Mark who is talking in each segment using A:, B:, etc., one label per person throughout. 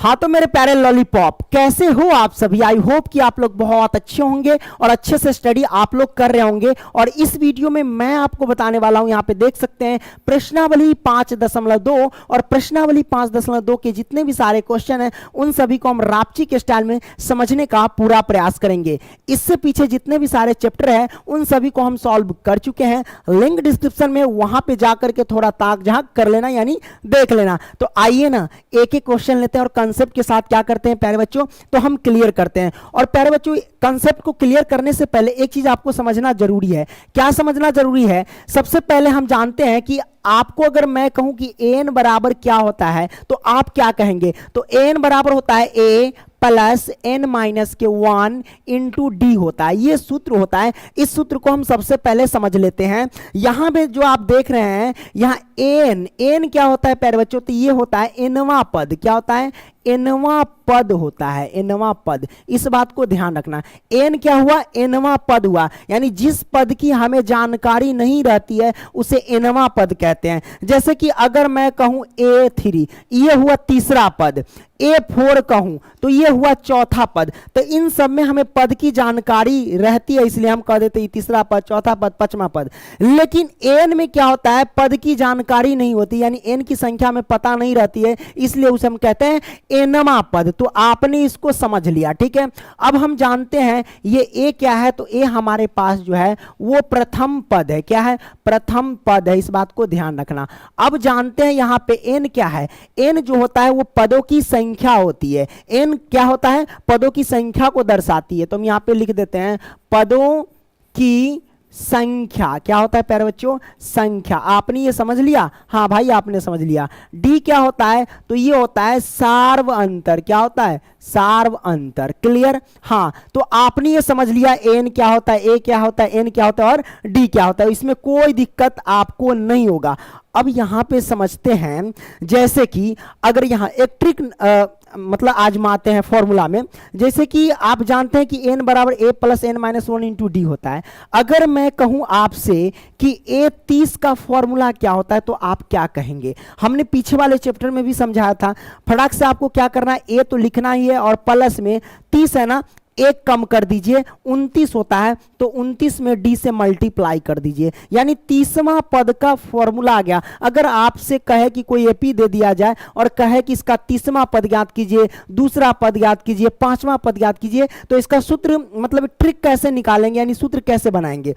A: हाँ तो मेरे प्यारे लॉलीपॉप, कैसे हो आप सभी। आई होप कि आप लोग बहुत अच्छे होंगे और अच्छे से स्टडी आप लोग कर रहे होंगे। और इस वीडियो में मैं आपको बताने वाला हूं, यहाँ पे देख सकते हैं प्रश्नावली 5.2 और प्रश्नावली 5.2 के जितने भी सारे क्वेश्चन हैं उन सभी को हम रापची के स्टाइल में समझने का पूरा प्रयास करेंगे। इससे पीछे जितने भी सारे चैप्टर हैं उन सभी को हम सॉल्व कर चुके हैं। लिंक डिस्क्रिप्शन में, वहां पे जाकर के थोड़ा ताक झांक कर लेना, यानी देख लेना। तो आइए ना एक एक क्वेश्चन लेते हैं और कंसेप्ट के साथ क्या करते हैं प्यारे बच्चों, तो हम क्लियर करते हैं। और प्यारे बच्चों, कंसेप्ट को क्लियर करने से पहले एक चीज आपको समझना जरूरी है। क्या समझना जरूरी है? सबसे पहले हम जानते हैं कि आपको अगर मैं कहूं कि एन बराबर क्या होता है तो आप क्या कहेंगे। तो एन बराबर होता है ए प्लस एन माइनस के 1 इंटू डी होता है। ये सूत्र होता है। इस सूत्र को हम सबसे पहले समझ लेते हैं। यहां पे जो आप देख रहे हैं, यहां एन क्या होता है प्यारे बच्चों, तो ये होता है एनवा पद। क्या होता है? एनवा पद होता है, एनवा पद। इस बात को ध्यान रखना। एन क्या हुआ? एनवा पद हुआ, यानी जिस पद की हमें जानकारी नहीं रहती है उसे एनवा पद कहते हैं। जैसे कि अगर मैं कहूं A3, ये हुआ तीसरा पद। A4 कहूं तो ये हुआ चौथा पद। तो इन सब में हमें पद की जानकारी रहती है, इसलिए हम कह देते हैं तीसरा पद, चौथा पद, पांचवा पद। लेकिन एन में क्या होता है? पद की जानकारी नहीं होती, यानी एन की संख्या में पता नहीं रहती है, इसलिए उसे हम कहते हैं एनवा पद। तो आपने इसको समझ लिया, ठीक है। अब हम जानते हैं ये ए क्या है, तो ए हमारे पास जो है वो प्रथम पद है। क्या है? प्रथम पद है। इस बात को ध्यान रखना। अब जानते हैं यहां पे एन क्या है। एन जो होता है वो पदों की संख्या होती है। एन क्या होता है? पदों की संख्या को दर्शाती है। तो हम यहां पे लिख देते हैं पदों की संख्या। क्या होता है प्यारे बच्चों? संख्या। आपने ये समझ लिया? हाँ भाई, आपने समझ लिया। डी क्या होता है? तो ये होता है सार्व अंतर। क्या होता है? सार्व अंतर। क्लियर? हाँ, तो आपने ये समझ लिया एन क्या होता है, ए क्या होता है, एन क्या होता है और डी क्या होता है। इसमें कोई दिक्कत आपको नहीं होगा। अब यहां पे समझते हैं, जैसे कि अगर यहां एक ट्रिक मतलब आजमाते हैं फॉर्मूला में। जैसे कि आप जानते हैं कि n बराबर a plus N minus 1 into D होता है। अगर मैं कहूं आपसे कि A30 का फॉर्मूला क्या होता है तो आप क्या कहेंगे? हमने पीछे वाले चैप्टर में भी समझाया था। फटाक से आपको क्या करना है, ए तो लिखना ही है और प्लस में 30 है ना, एक कम कर दीजिए, 29 होता है, तो 29 में डी से मल्टीप्लाई कर दीजिए, यानी 30वां पद का फॉर्मूला आ गया। अगर आपसे कहे कि कोई एपी दे दिया जाए और कहे कि इसका 30वां पद ज्ञात कीजिए, दूसरा पद ज्ञात कीजिए, 5वां पद ज्ञात कीजिए, तो इसका सूत्र मतलब ट्रिक कैसे निकालेंगे, यानी सूत्र कैसे बनाएंगे।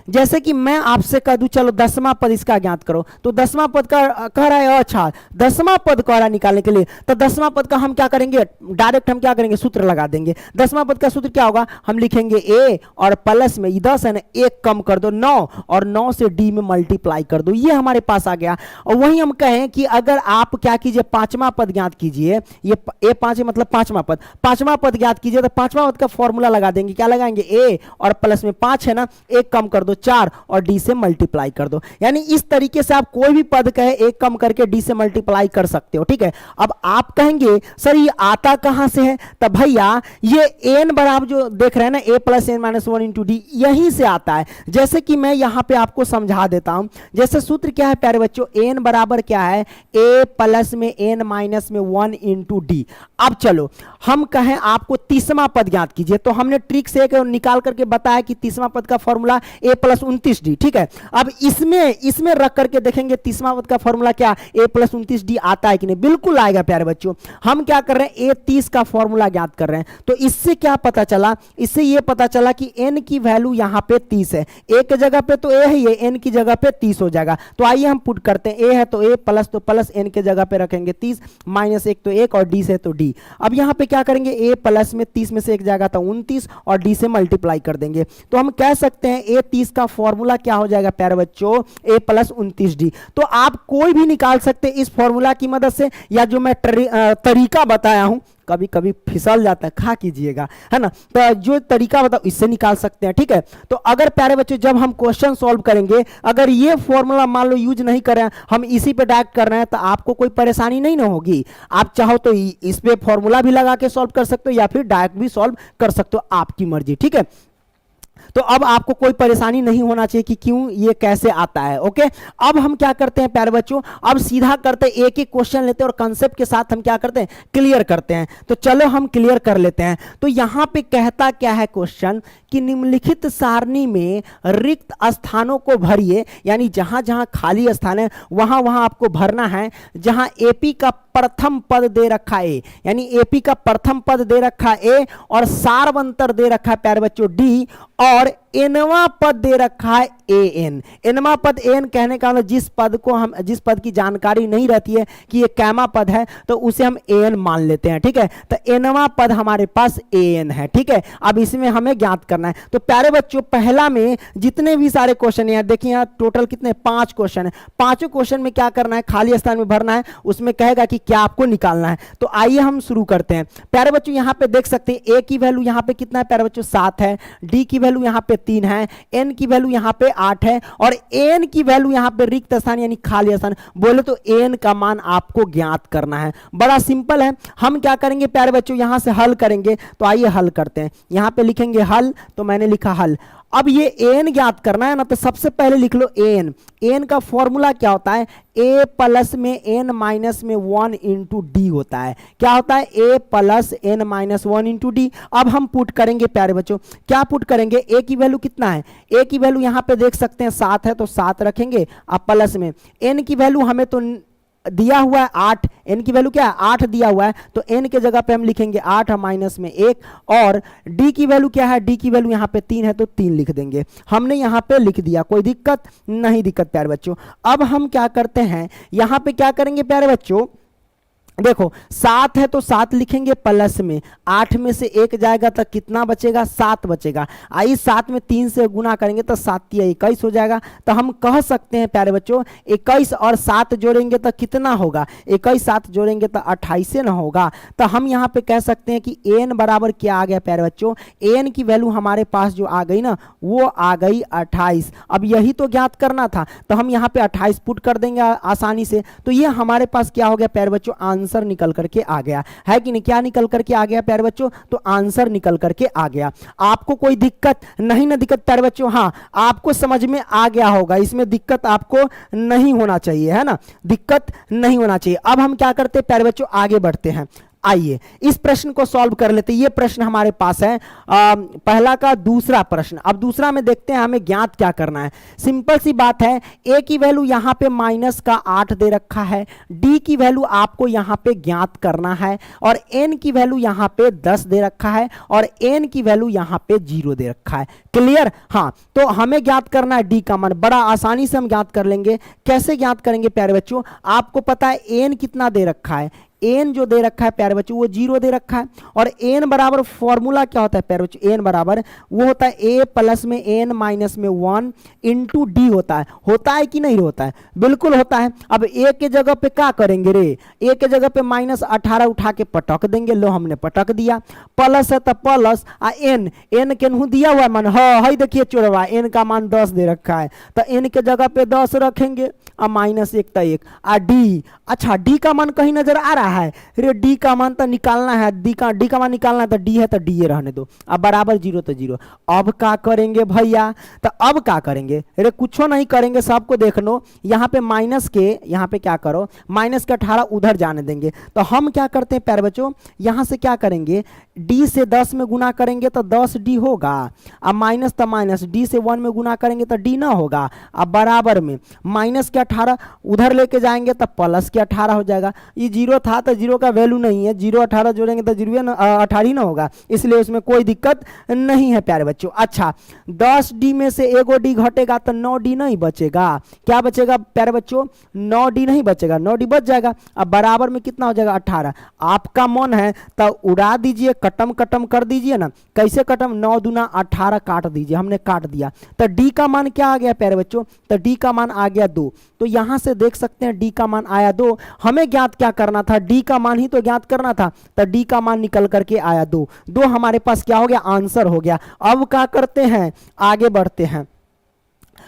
A: जैसे कि मैं आपसे कह दूं चलो 10वां पद इसका ज्ञात करो, तो 10वां पद का कह रहा है, अच्छा 10वां पद कह रहा है निकालने के लिए, तो 10वां पद का हम क्या करेंगे, डायरेक्ट हम क्या करेंगे, सूत्र लगा देंगे। 10वां पद का सूत्र क्या होगा? हम लिखेंगे ए और प्लस में 10 है ना, एक कम कर दो 9 और 9 से डी में मल्टीप्लाई कर दो, ये हमारे पास आ गया। और वही हम कहें कि अगर आप क्या कीजिए, 5वां पद ज्ञात कीजिए, ये A5 मतलब 5वां पद, 5वां पद ज्ञात कीजिए, तो 5वां पद का फॉर्मूला लगा देंगे। क्या लगाएंगे? ए और प्लस में 5 है ना, एक कम कर दो 4 और डी से मल्टीप्लाई कर दो। यानी इस तरीके से आप कोई भी पद कहे एक कम करके डी से मल्टीप्लाई कर सकते हो, ठीक है। अब आप कहेंगे सर ये आता कहां से है? तब भैया ये एन बराबर जो देख रहे हैं ना, A plus N minus 1 into D, यहीं से आता है। जैसे कि मैं यहां पे आपको समझा देता हूं। जैसे सूत्र क्या है प्यारे बच्चों? एन बराबर क्या है? ए प्लस में एन माइनस में 1 इंटू डी। अब चलो हम कहें आपको 30वां पद ज्ञात कीजिए, तो हमने ट्रिक से एक निकाल करके बताया कि 30वां पद का फॉर्मूला ए प्लस 29 डी, ठीक है। अब इसमें रख करके देखेंगे 30वां पद का फॉर्मूला क्या, ए प्लस 29 डी आता है कि नहीं? बिल्कुल आएगा प्यारे बच्चों। हम क्या कर रहे हैं, A30 का फॉर्मूला ज्ञात कर रहे हैं। तो इससे क्या पता चला? इससे यह पता चला कि n की वैल्यू यहां पे 30 है। ए की जगह पे तो ए है, n की जगह पे 30 हो जाएगा। तो आइए हम पुट करते हैं, ए है तो ए प्लस, तो प्लस n के जगह पे रखेंगे 30, माइनस 1 तो 1 और डी से तो डी। अब यहां पे क्या करेंगे, ए प्लस में 30 में से एक जाएगा तो 29 और डी से मल्टीप्लाई कर देंगे। तो हम कह सकते हैं A30 का फॉर्मूला क्या हो जाएगा प्यारे बच्चों? ए प्लस 29 डी। तो आप कोई भी निकाल सकते इस फॉर्मूला की मदद से, या जो मैं तरीका बताया हूं, कभी कभी फिसल जाता है, खा कीजिएगा, है ना। तो जो तरीका बताओ इससे निकाल सकते हैं, ठीक है। तो अगर प्यारे बच्चों जब हम क्वेश्चन सॉल्व करेंगे, अगर ये फॉर्मूला मान लो यूज नहीं कर रहे हैं, हम इसी पे डायरेक्ट कर रहे हैं, तो आपको कोई परेशानी नहीं ना होगी। आप चाहो तो इस पे फॉर्मूला भी लगा के सॉल्व कर सकते हो या फिर डायरेक्ट भी सॉल्व कर सकते हो, आपकी मर्जी, ठीक है। तो अब आपको कोई परेशानी नहीं होना चाहिए कि क्यों ये कैसे आता है। ओके, अब हम क्या करते हैं प्यारे बच्चों, अब सीधा करते हैं, एक एक क्वेश्चन लेते हैं और कंसेप्ट के साथ हम क्या करते हैं, क्लियर करते हैं। तो चलो हम क्लियर कर लेते हैं। तो यहां पे कहता क्या है क्वेश्चन कि निम्नलिखित सारणी में रिक्त स्थानों को भरिए, यानी जहां जहां खाली स्थान है वहां वहां आपको भरना है। जहां एपी का प्रथम पद दे रखा है, यानी एपी का प्रथम पद दे रखा ए और सार्वंतर दे रखा है प्यारे बच्चों डी, और एनवा पद दे रखा है ए एन। एनवा पद एन कहने का मतलब जिस पद की जानकारी नहीं रहती है कि ये कैमा पद है तो उसे हम ए एन मान लेते हैं। ठीक है, तो एनवा पद हमारे पास ए एन है। ठीक है, अब इसमें हमें ज्ञात करना है। तो प्यारे बच्चों पहला में जितने भी सारे क्वेश्चन है, देखिए यहाँ टोटल कितने 5 क्वेश्चन है। पांचों क्वेश्चन में क्या करना है, खाली स्थान में भरना है। उसमें कहेगा कि क्या आपको निकालना है। तो आइए हम शुरू करते हैं। प्यारे बच्चों यहाँ पे देख सकते हैं ए की वैल्यू यहाँ पे कितना है प्यारे बच्चों, 7 है। डी की वैल्यू यहाँ पे 3 है। एन की वैल्यू यहाँ पे 8 है और एन की वैल्यू यहाँ पे रिक्त स्थान यानी खाली स्थान। बोले तो एन का मान आपको ज्ञात करना है। बड़ा सिंपल है। हम क्या करेंगे प्यारे बच्चों, यहां से हल करेंगे। तो आइए हल करते हैं। यहां पे लिखेंगे हल, तो मैंने लिखा हल। अब ये एन ज्ञात करना है ना, तो सबसे पहले लिख लो एन। एन का फॉर्मूला क्या होता है, ए प्लस में एन माइनस में 1 इंटू डी होता है। क्या होता है, A plus N minus 1 into D. अब हम पुट करेंगे प्यारे बच्चों, क्या पुट करेंगे, ए की वैल्यू कितना है, ए की वैल्यू यहां पे देख सकते हैं 7 है, तो 7 रखेंगे। अब प्लस में एन की वैल्यू हमें तो दिया हुआ है 8, एन की वैल्यू क्या है 8 दिया हुआ है, तो एन के जगह पे हम लिखेंगे 8 माइनस में 1। और डी की वैल्यू क्या है, डी की वैल्यू यहाँ पे 3 है, तो 3 लिख देंगे। हमने यहाँ पे लिख दिया, कोई दिक्कत नहीं, दिक्कत प्यारे बच्चों। अब हम क्या करते हैं, यहाँ पे क्या करेंगे प्यारे बच्चों, देखो 7 है तो 7 लिखेंगे प्लस में, 8 में से 1 जाएगा तो कितना बचेगा, 7 बचेगा। आई 7 में 3 से गुना करेंगे तो 7 या 21 हो जाएगा। तो हम कह सकते हैं प्यारे बच्चों 21 और 7 जोड़ेंगे तो कितना होगा, 21 7 जोड़ेंगे तो 28 से ना होगा। तो हम यहाँ पे कह सकते हैं कि एन बराबर क्या आ गया प्यारे बच्चों, एन की वैल्यू हमारे पास जो आ गई ना वो आ गई 28। अब यही तो ज्ञात करना था, तो हम यहाँ पे 28 पुट कर देंगे आसानी से। तो ये हमारे पास क्या हो गया प्यारे बच्चों, आंसर निकल करके आ गया है कि नहीं। क्या निकल करके आ गया प्यारे बच्चों, तो आंसर निकल करके आ गया। आपको कोई दिक्कत नहीं ना, दिक्कत प्यारे बच्चों, हाँ आपको समझ में आ गया होगा, इसमें दिक्कत आपको नहीं होना चाहिए, है ना, दिक्कत नहीं होना चाहिए। अब हम क्या करते हैं प्यारे बच्चों, आगे बढ़ते हैं। आइए इस प्रश्न को सॉल्व कर लेते हैं। ये प्रश्न हमारे पास है पहला का दूसरा प्रश्न। अब दूसरा में देखते हैं हमें ज्ञात क्या करना है। सिंपल सी बात है, ए की वैल्यू यहां पे माइनस का 8 दे रखा है, डी की वैल्यू आपको यहां पे ज्ञात करना है, और एन की वैल्यू यहां पे 10 दे रखा है, और एन की वैल्यू यहां पे 0 दे रखा है। क्लियर, हाँ तो हमें ज्ञात करना है डी का मान। बड़ा आसानी से हम ज्ञात कर लेंगे। कैसे ज्ञात करेंगे प्यारे बच्चों, आपको पता है एन कितना दे रखा है, एन जो दे रखा है प्यारे बच्चों वो 0 दे रखा है। और एन बराबर फॉर्मूला क्या होता है प्यारे बच्चों, एन बराबर वो होता है ए प्लस में एन माइनस में 1 इंटू डी होता है कि नहीं होता है, बिल्कुल होता है। अब ए के जगह पे क्या करेंगे रे, ए के जगह पे -18 उठा के पटक देंगे। लो हमने पटक दिया, प्लस है तो प्लस, एन केनहू दिया हुआ मान, हाँ देखिए चोरवा एन का मान 10 दे रखा है, तो एन के जगह पे 10 रखेंगे, -1 तो 1। डी, अच्छा डी का मान कहीं नजर आ रहा है रे, डी का मान तो निकालना है, डी का मान निकालना है, तो डी है तो डी ये रहने दो। अब बराबर 0 तो 0। अब क्या करेंगे भैया, तो अब क्या करेंगे रे, कुछ नहीं करेंगे, सबको देख लो। यहाँ पे माइनस के, यहाँ पे क्या करो माइनस के 18 उधर जाने देंगे। तो हम क्या करते हैं प्यारे बच्चों, यहाँ से क्या करेंगे, डी से 10 में गुना करेंगे तो 10 डी होगा। अब माइनस तो माइनस, डी से 1 में गुना करेंगे तो डी ना होगा। अब बराबर में माइनस के 18 उधर लेके जाएंगे तो प्लस के 18 हो जाएगा। ये 0 था तो 0 का वैल्यू नहीं है, 0 18 जोड़ेंगे तो 0 18 ना होगा, इसलिए उसमें कोई दिक्कत नहीं है प्यारे बच्चों। अच्छा 10 डी में से एगो डी घटेगा तो 9 डी नहीं बचेगा। क्या बचेगा प्यारे बच्चों, 9 डी नहीं बचेगा, 9 डी बच जाएगा। अब बराबर में कितना हो जाएगा 18। आपका मन है तो उड़ा दीजिए, कटम कटम कर दीजिए ना। कैसे कटम, 9 दूना 18 काट दीजिए, हमने काट दिया। तो डी का मान क्या आ गया प्यारे बच्चों, तो डी का मान आ गया 2। तो यहां से देख सकते हैं डी का मान आया 2। हमें ज्ञात क्या करना था, डी का मान ही तो ज्ञात करना था, तो डी का मान निकल करके आया 2। 2 हमारे पास क्या हो गया, आंसर हो गया। अब क्या करते हैं, आगे बढ़ते हैं।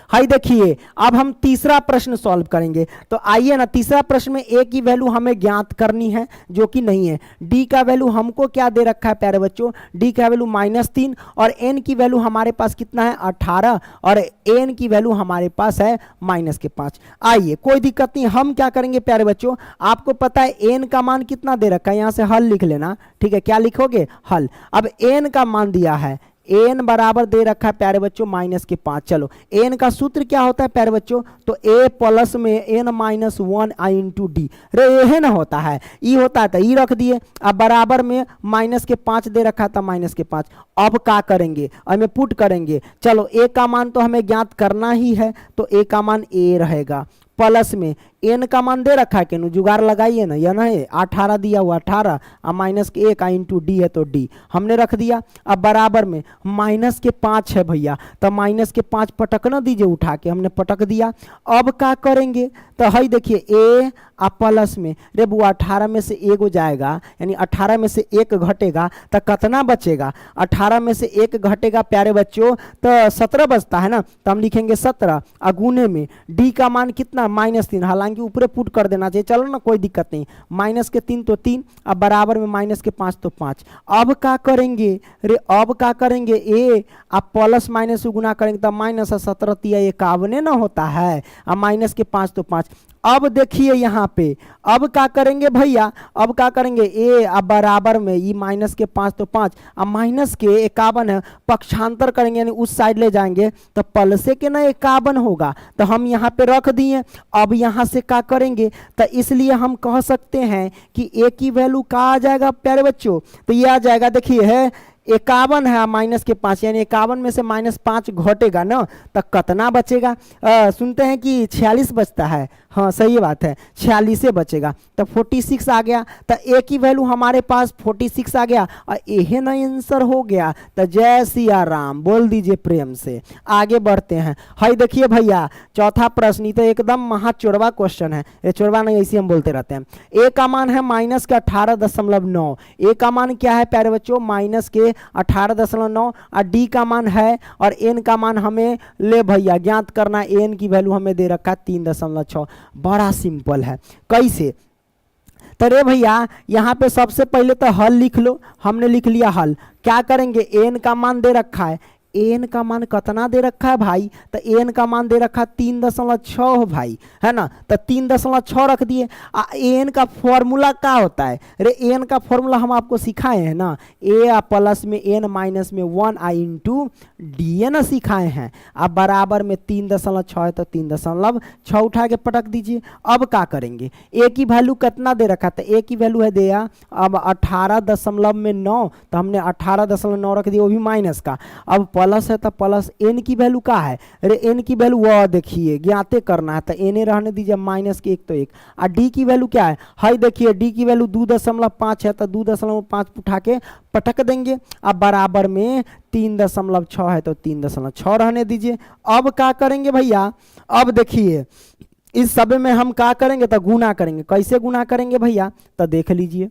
A: हाई देखिए अब हम तीसरा प्रश्न सॉल्व करेंगे। तो आइए ना, तीसरा प्रश्न में ए की वैल्यू हमें ज्ञात करनी है जो कि नहीं है। डी का वैल्यू हमको क्या दे रखा है प्यारे बच्चों, डी का वैल्यू -3 और एन की वैल्यू हमारे पास कितना है 18 और एन की वैल्यू हमारे पास है -5। आइए कोई दिक्कत नहीं, हम क्या करेंगे प्यारे बच्चों, आपको पता है एन का मान कितना दे रखा है, यहां से हल लिख लेना, ठीक है। क्या लिखोगे, हल। अब एन का मान दिया है, एन बराबर दे रखा है प्यारे बच्चों -5। चलो एन का सूत्र क्या होता है प्यारे बच्चों, तो ए प्लस में एन -1 आई इंटू डी, रे ये ना होता है, ई होता है तो ई रख दिए। अब बराबर में -5 दे रखा था -5। अब क्या करेंगे, हमें पुट करेंगे। चलो ए का मान तो हमें ज्ञात करना ही है, तो ए का मान ए रहेगा, प्लस में एन का मान दे रखा है कि जुगाड़ लगाइए ना, यह ना है 18 दिया हुआ 18 और -1 इंटू डी है तो डी हमने रख दिया। अब बराबर में -5 है भैया, तो -5 पटकना दीजिए, उठा के हमने पटक दिया। अब क्या करेंगे, तो हई देखिए ए आ प्लस में रे वो 18 में से एगो जाएगा, यानी 18 में से 1 घटेगा तो कितना बचेगा, 18 में से 1 घटेगा प्यारे बच्चों तो 17 बचता है ना, तो हम लिखेंगे 17 अगुने में डी का मान कितना -3, हालांकि ऊपर पुट कर देना चाहिए, चलो ना कोई दिक्कत नहीं, -3 तो 3, अब बराबर में -5 तो 5। अब क्या करेंगे रे, अब क्या करेंगे, ए आप प्लस माइनस गुना करेंगे तो -17 51 ना होता है, अब -5 तो 5। अब देखिए यहाँ पे अब क्या करेंगे भैया, अब क्या करेंगे ए अब बराबर में ये -5 तो 5 अब -51 है, पक्षांतर करेंगे यानी उस साइड ले जाएंगे तो प्लस के ना 51 होगा, तो हम यहाँ पे रख दिए। अब यहाँ से क्या करेंगे, तो इसलिए हम कह सकते हैं कि ए की वैल्यू क्या आ जाएगा प्यारे बच्चों, तो ये आ जाएगा, देखिए है 51 है -5, यानी 51 में से -5 घटेगा ना, तो कितना बचेगा, सुनते हैं कि 46 बचता है, हाँ सही बात है 46 से बचेगा, तो 46 आ गया, तो ए की वैल्यू हमारे पास 46 आ गया और यही ना आंसर हो गया। तो जय सिया राम बोल दीजिए प्रेम से। आगे बढ़ते हैं, हाई देखिए भैया चौथा प्रश्न, ये तो एकदम महाचोरवा क्वेश्चन है, ये चोरवा नहीं ऐसे हम बोलते रहते हैं। ए का मान है -18.9, ए का मान क्या है प्यारे बच्चों -18.9 और डी का मान है और एन का मान हमें ले भैया ज्ञात करना, एन की वैल्यू हमें दे रखा है 3.6। बड़ा सिंपल है, कैसे, तो रे भैया यहाँ पे सबसे पहले तो हल लिख लो, हमने लिख लिया हल। क्या करेंगे, एन का मान दे रखा है, एन का मान कितना दे रखा है भाई, तो एन का मान दे रखा 3.6 भाई, है ना, तो 3.6 रख दिए। एन का फॉर्मूला क्या होता है, अरे एन का फॉर्मूला हम आपको सिखाए हैं ना, ए प्लस में एन माइनस में 1 आई इंटू डी ए ना सिखाए हैं। अब बराबर में 3.6 है तो 3.6 उठा के पटक दीजिए। अब क्या करेंगे, ए की वैल्यू कितना दे रखा था, ए की वैल्यू है दिया अब 18.9, तो हमने 18.9 रख दिया, वो भी माइनस का। अब प्लस है तो प्लस एन की वैल्यू क्या है, अरे एन की वैल्यू वह देखिए ज्ञाते करना है, तो एन रहने दीजिए -1 तो 1। और डी की वैल्यू क्या है, हाई देखिए डी की वैल्यू 2.5 है, तो 2.5 उठा के पटक देंगे। अब बराबर में 3.6 है तो 3.6 रहने दीजिए। अब क्या करेंगे भैया, अब देखिए इस सब में हम क्या करेंगे, तो गुना करेंगे। कैसे गुना करेंगे भैया, तो देख लीजिए,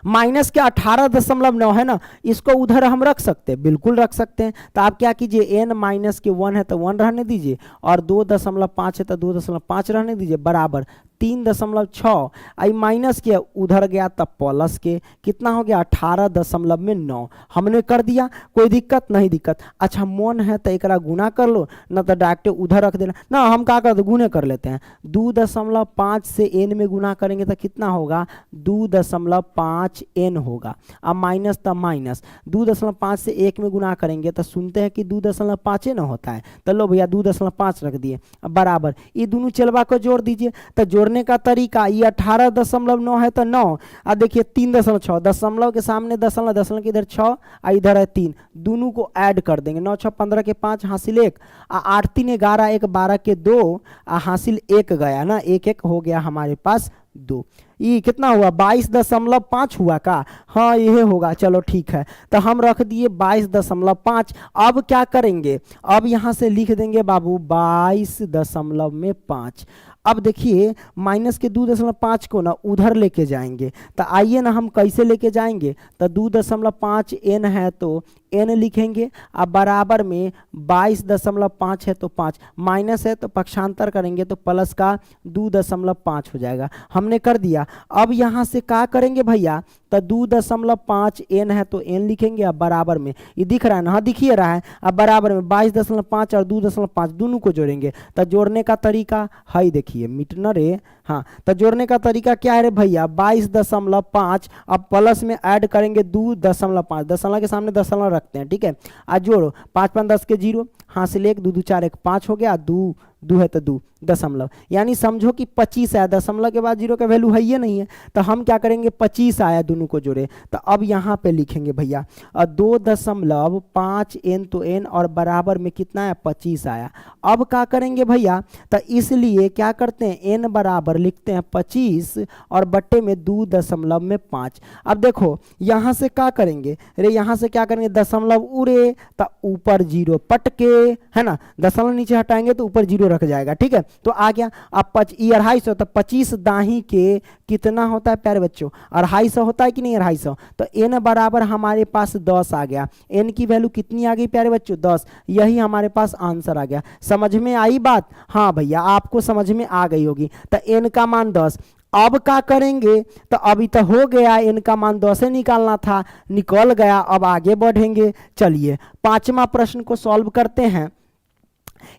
A: माइनस के 18.9 है ना, इसको उधर हम रख सकते हैं, बिल्कुल रख सकते हैं। तो आप क्या कीजिए, एन -1 है तो 1 रहने दीजिए और 2.5 है तो 2.5 रहने दीजिए, बराबर 3.6 आई माइनस के उधर गया तब प्लस के कितना हो गया 18.9 हमने कर दिया। कोई दिक्कत नहीं, दिक्कत अच्छा मन है तो एक गुना कर लो, ना तो डायरेक्ट उधर रख देना ना, हम क्या करते गुने कर लेते हैं। 2.5 से एन में गुना करेंगे तो कितना होगा 2.5 एन होगा। अब माइनस तब माइनस 2.5 से 1 में गुना करेंगे तो सुनते हैं कि 2.5 ना होता है, तो लो भैया 2.5 रख दिए। अब बराबर ये दोनों चलवा को जोड़ दीजिए, तो जोड़ने का तरीका ये 18.9 है तो 9, अब देखिए 3.6 दशमलव के सामने दशमलव, दशमलव के इधर 6 और इधर है 3, दोनों को ऐड कर देंगे। 9 6 15 के 5 हासिल 1, 8 3 11 1 12 के 2 हासिल 1 गया ना, 1 1 हो गया हमारे पास 2। ये कितना हुआ 22.5 हुआ का, हाँ यह होगा, चलो ठीक है। तो हम रख दिए 22.5। अब क्या करेंगे, अब यहाँ से लिख देंगे बाबू 22.5। अब देखिए माइनस के 2.5 को ना उधर लेके जाएंगे, तो आइए ना हम कैसे लेके जाएंगे। तो 2.5 n है तो n लिखेंगे, अब बराबर में 22.5 है तो 5, माइनस है तो पक्षांतर करेंगे तो प्लस का 2.5 हो जाएगा। हमने कर दिया। अब यहाँ से क्या करेंगे भैया, तो 2.5 n है तो n लिखेंगे, अब बराबर में ये दिख रहा है ना, हाँ दिखिए रहा है, अब बराबर में 22.5 और 2.5 दोनों को जोड़ेंगे। तो जोड़ने का तरीका है, देखिए मिटना रे, हाँ तो जोड़ने का तरीका क्या है रे भैया, 22.5 अब प्लस में ऐड करेंगे 2.5, दशमलव के सामने दशमलव रखते हैं, ठीक है। आज जोड़ो 5 5 10 के 0, हाँ से ले 2 2 4 1 5 हो गया, 2 2 है तो 2 दशमलव, यानी समझो कि 25 आया, दशमलव के बाद 0 का वैल्यू है ये नहीं है, तो हम क्या करेंगे 25 आया, दोनों को जोड़े। तो अब यहाँ पे लिखेंगे भैया 2.5 n तो n और बराबर में कितना है 25 आया। अब क्या करेंगे भैया, तो इसलिए क्या करते हैं n बराबर लिखते हैं 25 और बट्टे में 2.5। अब देखो यहाँ से क्या करेंगे रे, यहाँ से क्या करेंगे दशमलव उड़े तो ऊपर 0 पटके, है ना, दशमलव नीचे हटाएंगे तो ऊपर 0 रख जाएगा, ठीक है। तो आ गया। अब 250 तो 25 दाही के कितना होता है प्यारे बच्चों, 250 होता है कि नहीं 250, तो n बराबर हमारे पास 10 आ गया। n की वैल्यू कितनी आ गई प्यारे बच्चों 10, यही हमारे पास आंसर आ गया। समझ में आई बात, हाँ भैया आपको समझ में आ गई होगी। तो n का मान 10। अब क्या करेंगे, तो अभी तो हो गया, n का मान 10 निकालना था, निकल गया। अब आगे बढ़ेंगे, चलिए 5वां प्रश्न को सॉल्व करते हैं।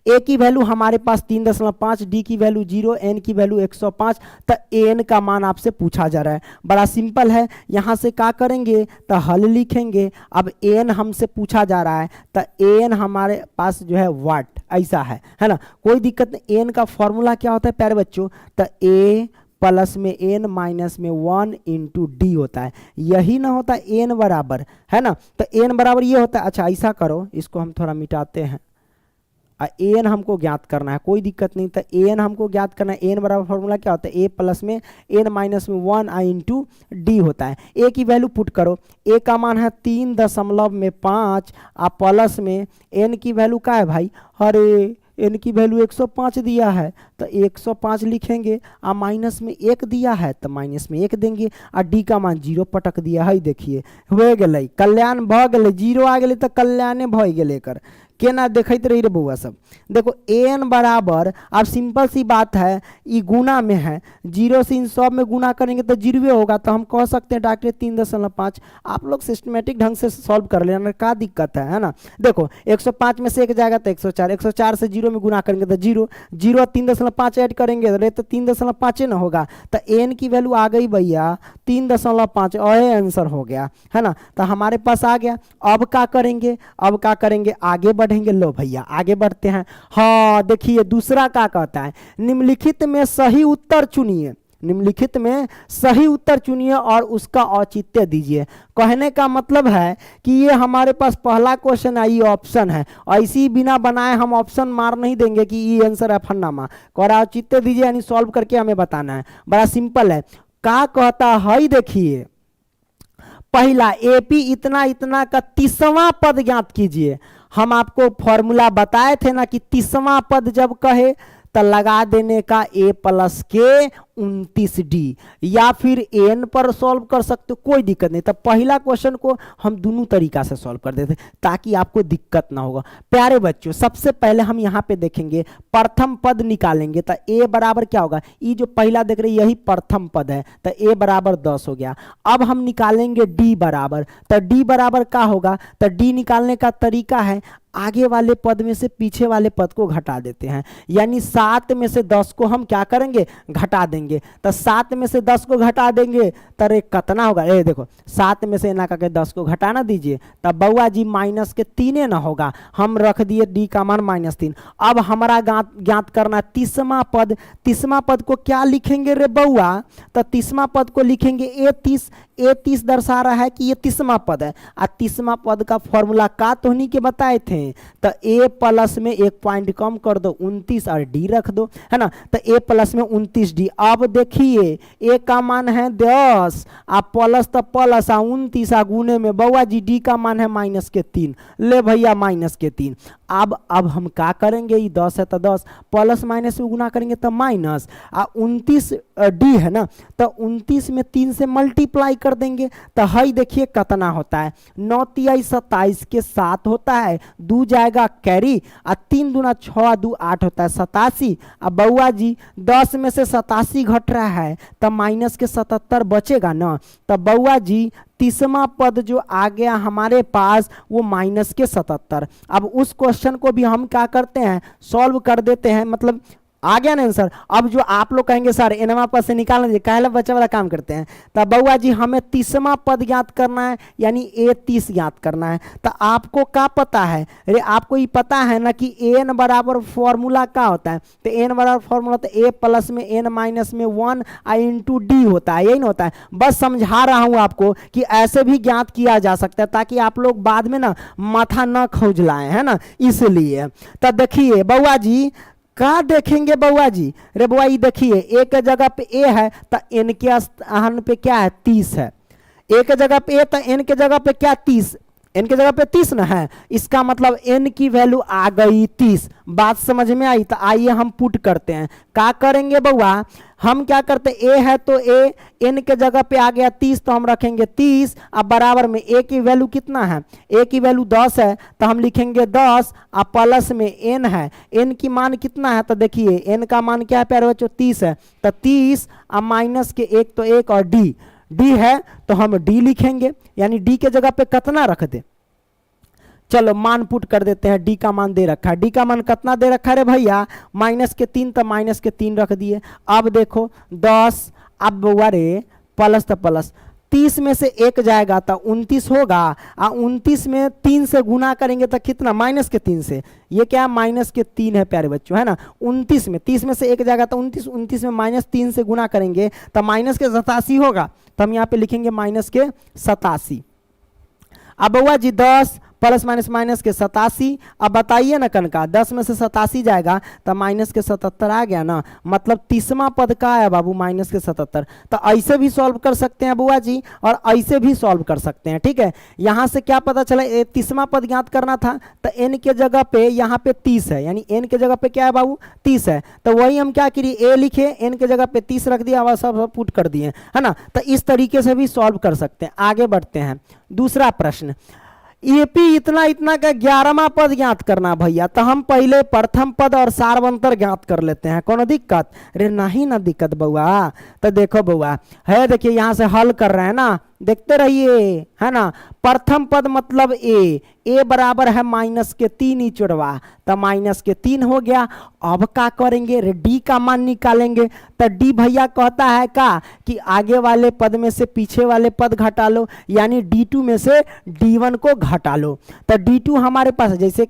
A: a की वैल्यू हमारे पास 3.5, d की वैल्यू 0, n की वैल्यू 105, तो n का मान आपसे पूछा जा रहा है। बड़ा सिंपल है, यहाँ से क्या करेंगे तो हल लिखेंगे। अब n हमसे पूछा जा रहा है, तो n हमारे पास जो है वाट ऐसा है ना, कोई दिक्कत नहीं। n का फॉर्मूला क्या होता है प्यारे बच्चों, तो a प्लस में n माइनस में 1 इंटू डी होता है, यही ना होता n बराबर, है ना, तो n बराबर ये होता है। अच्छा ऐसा करो, इसको हम थोड़ा मिटाते हैं, एन हमको ज्ञात करना है, कोई दिक्कत नहीं। तो एन हमको ज्ञात करना है, एन बराबर फॉर्मूला क्या होता है, ए प्लस में एन माइनस में 1 आई इंटू डी होता है। ए की वैल्यू पुट करो, ए का मान है 3.5 आप प्लस में एन की वैल्यू क्या है भाई, अरे एन की वैल्यू 105 दिया है तो 105 लिखेंगे, आ माइनस में 1 दिया है तो माइनस में 1 देंगे, आ डी का मान 0 पटक दिया है, देखिए हो गए, कल्याण भ गए, 0 आ गए तो कल्याणे भ गए कर केना देखते रही रे बउआ सब। देखो एन बराबर, अब सिंपल सी बात है, ये गुना में है, 0 से इन सब में गुना करेंगे तो 0 होगा, तो हम कह सकते हैं डायरेक्ट 3.5। आप लोग सिस्टमेटिक ढंग से सॉल्व कर लेना, क्या दिक्कत है ना। देखो 105 में से 1 जाएगा तो 104, 104 से 0 में गुना करेंगे तो 0, 0 3.5 ऐड करेंगे तो 3.5 ना होगा, तो एन की वैल्यू आ गई भैया 3.5 और ये आंसर हो गया, है ना। तो हमारे पास आ गया। अब क्या करेंगे, अब क्या करेंगे, आगे बढ़ेंगे। लो भैया आगे बढ़ते हैं। हाँ देखिए दूसरा क्या कहता है, निम्नलिखित में सही उत्तर चुनिए, निम्नलिखित में सही उत्तर चुनिए और उसका औचित्य दीजिए। कहने का मतलब है कि ये हमारे पास पहला क्वेश्चन है, ये ऑप्शन है, ऐसी बिना बनाए हम ऑप्शन मार नहीं देंगे कि ये आंसर है फन्नामा, और औचित्य दीजिए यानी सॉल्व करके हमें बताना है। बड़ा सिंपल है, क्या कहता है देखिए, पहला एपी इतना इतना का 30वां पद ज्ञात कीजिए। हम आपको फॉर्मूला बताए थे ना कि 30वां पद जब कहे तो लगा देने का a प्लस के 29d, या फिर n पर सॉल्व कर सकते हो, कोई दिक्कत नहीं। तब पहला क्वेश्चन को हम दोनों तरीका से सॉल्व कर देते ताकि आपको दिक्कत ना होगा। प्यारे बच्चों सबसे पहले हम यहाँ पे देखेंगे प्रथम पद निकालेंगे, तो a बराबर क्या होगा, ये जो पहला देख रहे यही प्रथम पद है, तो a बराबर 10 हो गया। अब हम निकालेंगे d बराबर, तो d बराबर क्या होगा, तो d निकालने का तरीका है आगे वाले पद में से पीछे वाले पद को घटा देते हैं, यानी 7 में से 10 को हम क्या करेंगे घटा देंगे। तो 7 में से 10 को घटा देंगे तो रे कितना होगा, ये देखो 7 में से ना करके 10 को घटाना दीजिए, तब बउआ जी माइनस के 3 ना होगा, हम रख दिए डी का मान -3। अब हमारा ज्ञात करना 30वां पद, 30वां पद को क्या लिखेंगे रे बउआ, तो 30वां पद को लिखेंगे A30, A30 दर्शा रहा है कि ये 30वां पद है, और 30वां पद का फॉर्मूला का तोहनी के बताए थे, तो a प्लस में 1 पॉइंट कम कर दो 29 और d रख दो, है ना, तो a प्लस में 29d। अब देखिए ए का मान है 10, आप प्लस तो प्लस 29 गुने में बउआ जी डी का मान है -3, ले भैया -3। अब हम क्या करेंगे, ये 10 है तो 10 प्लस माइनस में गुना करेंगे तो माइनस, 29 डी है ना, तो 29 में 3 से मल्टीप्लाई कर देंगे तो हई देखिए कितना होता है, 9 तिहाई 27 के 7 होता है, 2 जाएगा कैरी, 3 दूना 6 2 8 होता है 87। अब बउआ जी 10 में से 87 घट रहा है तो माइनस के 77 बचेगा ना, तो बउआ जी तीसरा पद जो आ गया हमारे पास वो -77। अब उस क्वेश्चन को भी हम क्या करते हैं, सॉल्व कर देते हैं, मतलब आ गया ना आंसर। अब जो आप लोग कहेंगे सर एनवा पद से निकालना चाहिए, कहला बच्चा वाला काम करते हैं, तब बउआ जी हमें तीसरा पद ज्ञात करना है यानी A30 ज्ञात करना है। तो आपको क्या पता है, अरे आपको ये पता है ना कि n बराबर फॉर्मूला क्या होता है, तो n बराबर फॉर्मूला तो a प्लस में n माइनस में 1 इंटू डी होता है, यही ना होता है। बस समझा रहा हूं आपको कि ऐसे भी ज्ञात किया जा सकता है ताकि आप लोग बाद में ना माथा न खौजलाएं, है ना, इसलिए। तो देखिए बउआ जी क्या देखेंगे बउआ जी, रे बउआ ये देखिए ए के जगह पे ए है तो एन के स्थान पे क्या है 30 है, ए के जगह पे ए तो एन के जगह पे क्या 30, एन के जगह पे 30 ना है, इसका मतलब एन की वैल्यू आ गई 30। बात समझ में आई, तो आइए हम पुट करते हैं। क्या करेंगे बउआ, हम क्या करते हैं, ए है तो ए, एन के जगह पे आ गया 30 तो हम रखेंगे 30। अब बराबर में ए की वैल्यू कितना है, ए की वैल्यू 10 है तो हम लिखेंगे 10, अब प्लस में एन है, एन की मान कितना है, तो देखिए एन का मान क्या है प्यारे बच्चों 30 है, तो 30 अब माइनस के 1 तो 1 और डी, डी है तो हम डी लिखेंगे, यानी डी के जगह पे कितना रख दे, चलो मान पुट कर देते हैं। डी का मान दे रखा है, डी का मान कितना दे रखा है रे भैया -3, तो -3 रख दिए। अब देखो 10, अब बउआ रे प्लस तो प्लस 30 में से 1 जाएगा तो 29 होगा, और 29 में 3 से गुना करेंगे तो कितना, -3 से, ये क्या -3 है प्यारे बच्चों, है ना। 29 में 30 में से 1 जाएगा तो 29, 29 में -3 से गुना करेंगे तो -87 होगा, तो हम यहाँ पे लिखेंगे -87। अब बउआ जी 10 प्लस माइनस के 87। अब बताइए ना कनका, 10 में से 87 जाएगा तो -77 आ गया ना, मतलब तीसरा पद का है बाबू -77। तो ऐसे भी सॉल्व कर सकते हैं बुआ जी और ऐसे भी सॉल्व कर सकते हैं, ठीक है। यहाँ से क्या पता चला, तीसरा पद ज्ञात करना था तो n के जगह पे यहाँ पे 30 है, यानी n के जगह पे क्या है बाबू 30 है, तो वही हम क्या करिए a लिखे, n के जगह पे 30 रख दिया और सब पुट कर दिए, है ना। तो इस तरीके से भी सॉल्व कर सकते हैं। आगे बढ़ते हैं, दूसरा प्रश्न, एपी इतना इतना का 11वां पद ज्ञात करना भैया। तो हम पहले प्रथम पद और सार्वंतर ज्ञात कर लेते हैं, कोनो दिक्कत, अरे नहीं ना दिक्कत बउआ। तो देखो बउआ है, देखिए यहाँ से हल कर रहे हैं ना, देखते रहिए, है ना। प्रथम पद मतलब ए बराबर है -3 ही चुड़वा, तो -3 हो गया। अब क्या करेंगे रे, डी का मान निकालेंगे। तो डी भैया कहता है का कि आगे वाले पद में से पीछे वाले पद घटा लो, यानी D2 में से D1 को घटा लो। तो D2 हमारे पास जैसे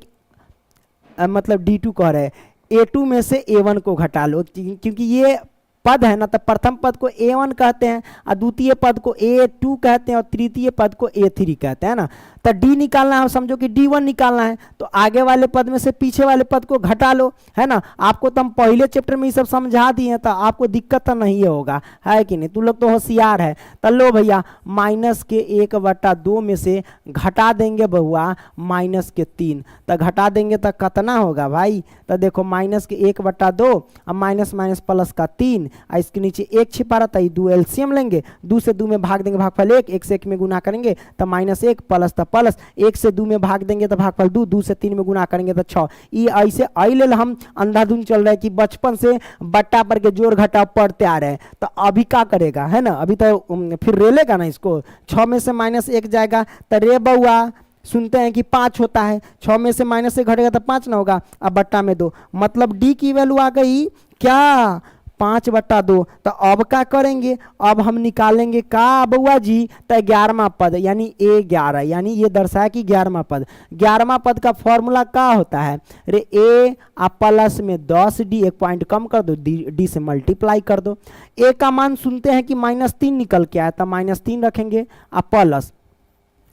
A: मतलब D2 कह रहे हैं A2 में से A1 को घटा लो, क्योंकि ये पद है ना, तो प्रथम पद को A1 कहते हैं और द्वितीय पद को A2 कहते हैं और तृतीय पद को A3 कहते हैं ना। तो D निकालना है, समझो कि D1 निकालना है, तो आगे वाले पद में से पीछे वाले पद को घटा लो, है ना। आपको तो हम पहले चैप्टर में ये सब समझा दिए, तो आपको दिक्कत तो नहीं होगा, है कि नहीं, तुम लोग तो होशियार है। तो लो भैया -1/2 में से घटा देंगे बहुआ -3, तो घटा देंगे तो कितना होगा भाई, तो देखो -1/2 और माइनस माइनस प्लस का 3, और इसके नीचे 1 छिपा रहता है, 2 एलसीएम लेंगे, 2 से 2 में भाग देंगे भागफल 1, 1 से 1 में गुना करेंगे तो -1 प्लस तो प्लस, 1 से 2 में भाग देंगे तो भागफल 2, 2 से 3 में गुना करेंगे तो 6। ये ऐसे आई ले हम अंधाधुन चल रहा है कि बचपन से बट्टा पर के जोड़ घटाव पढ़ते आ रहे हैं। तो अभी क्या करेगा, है ना, अभी तो फिर रेलेगा ना इसको। 6 में से -1 जाएगा तो रे बउआ सुनते हैं कि 5 होता है, 6 में से -1 घटेगा तो 5 ना होगा, अब बट्टा में 2, मतलब डी की वैल्यू आ गई क्या 5/2। तो अब क्या करेंगे, अब हम निकालेंगे का बउआ जी, तो 11वां पद यानी A11, यानी ये दर्शाया कि 11वां पद। 11वां पद का फॉर्मूला क्या होता है रे, A प्लस में 10D, 1 पॉइंट कम कर दो, D से मल्टीप्लाई कर दो। A का मान सुनते हैं कि -3 निकल के आया, तो -3 रखेंगे, प्लस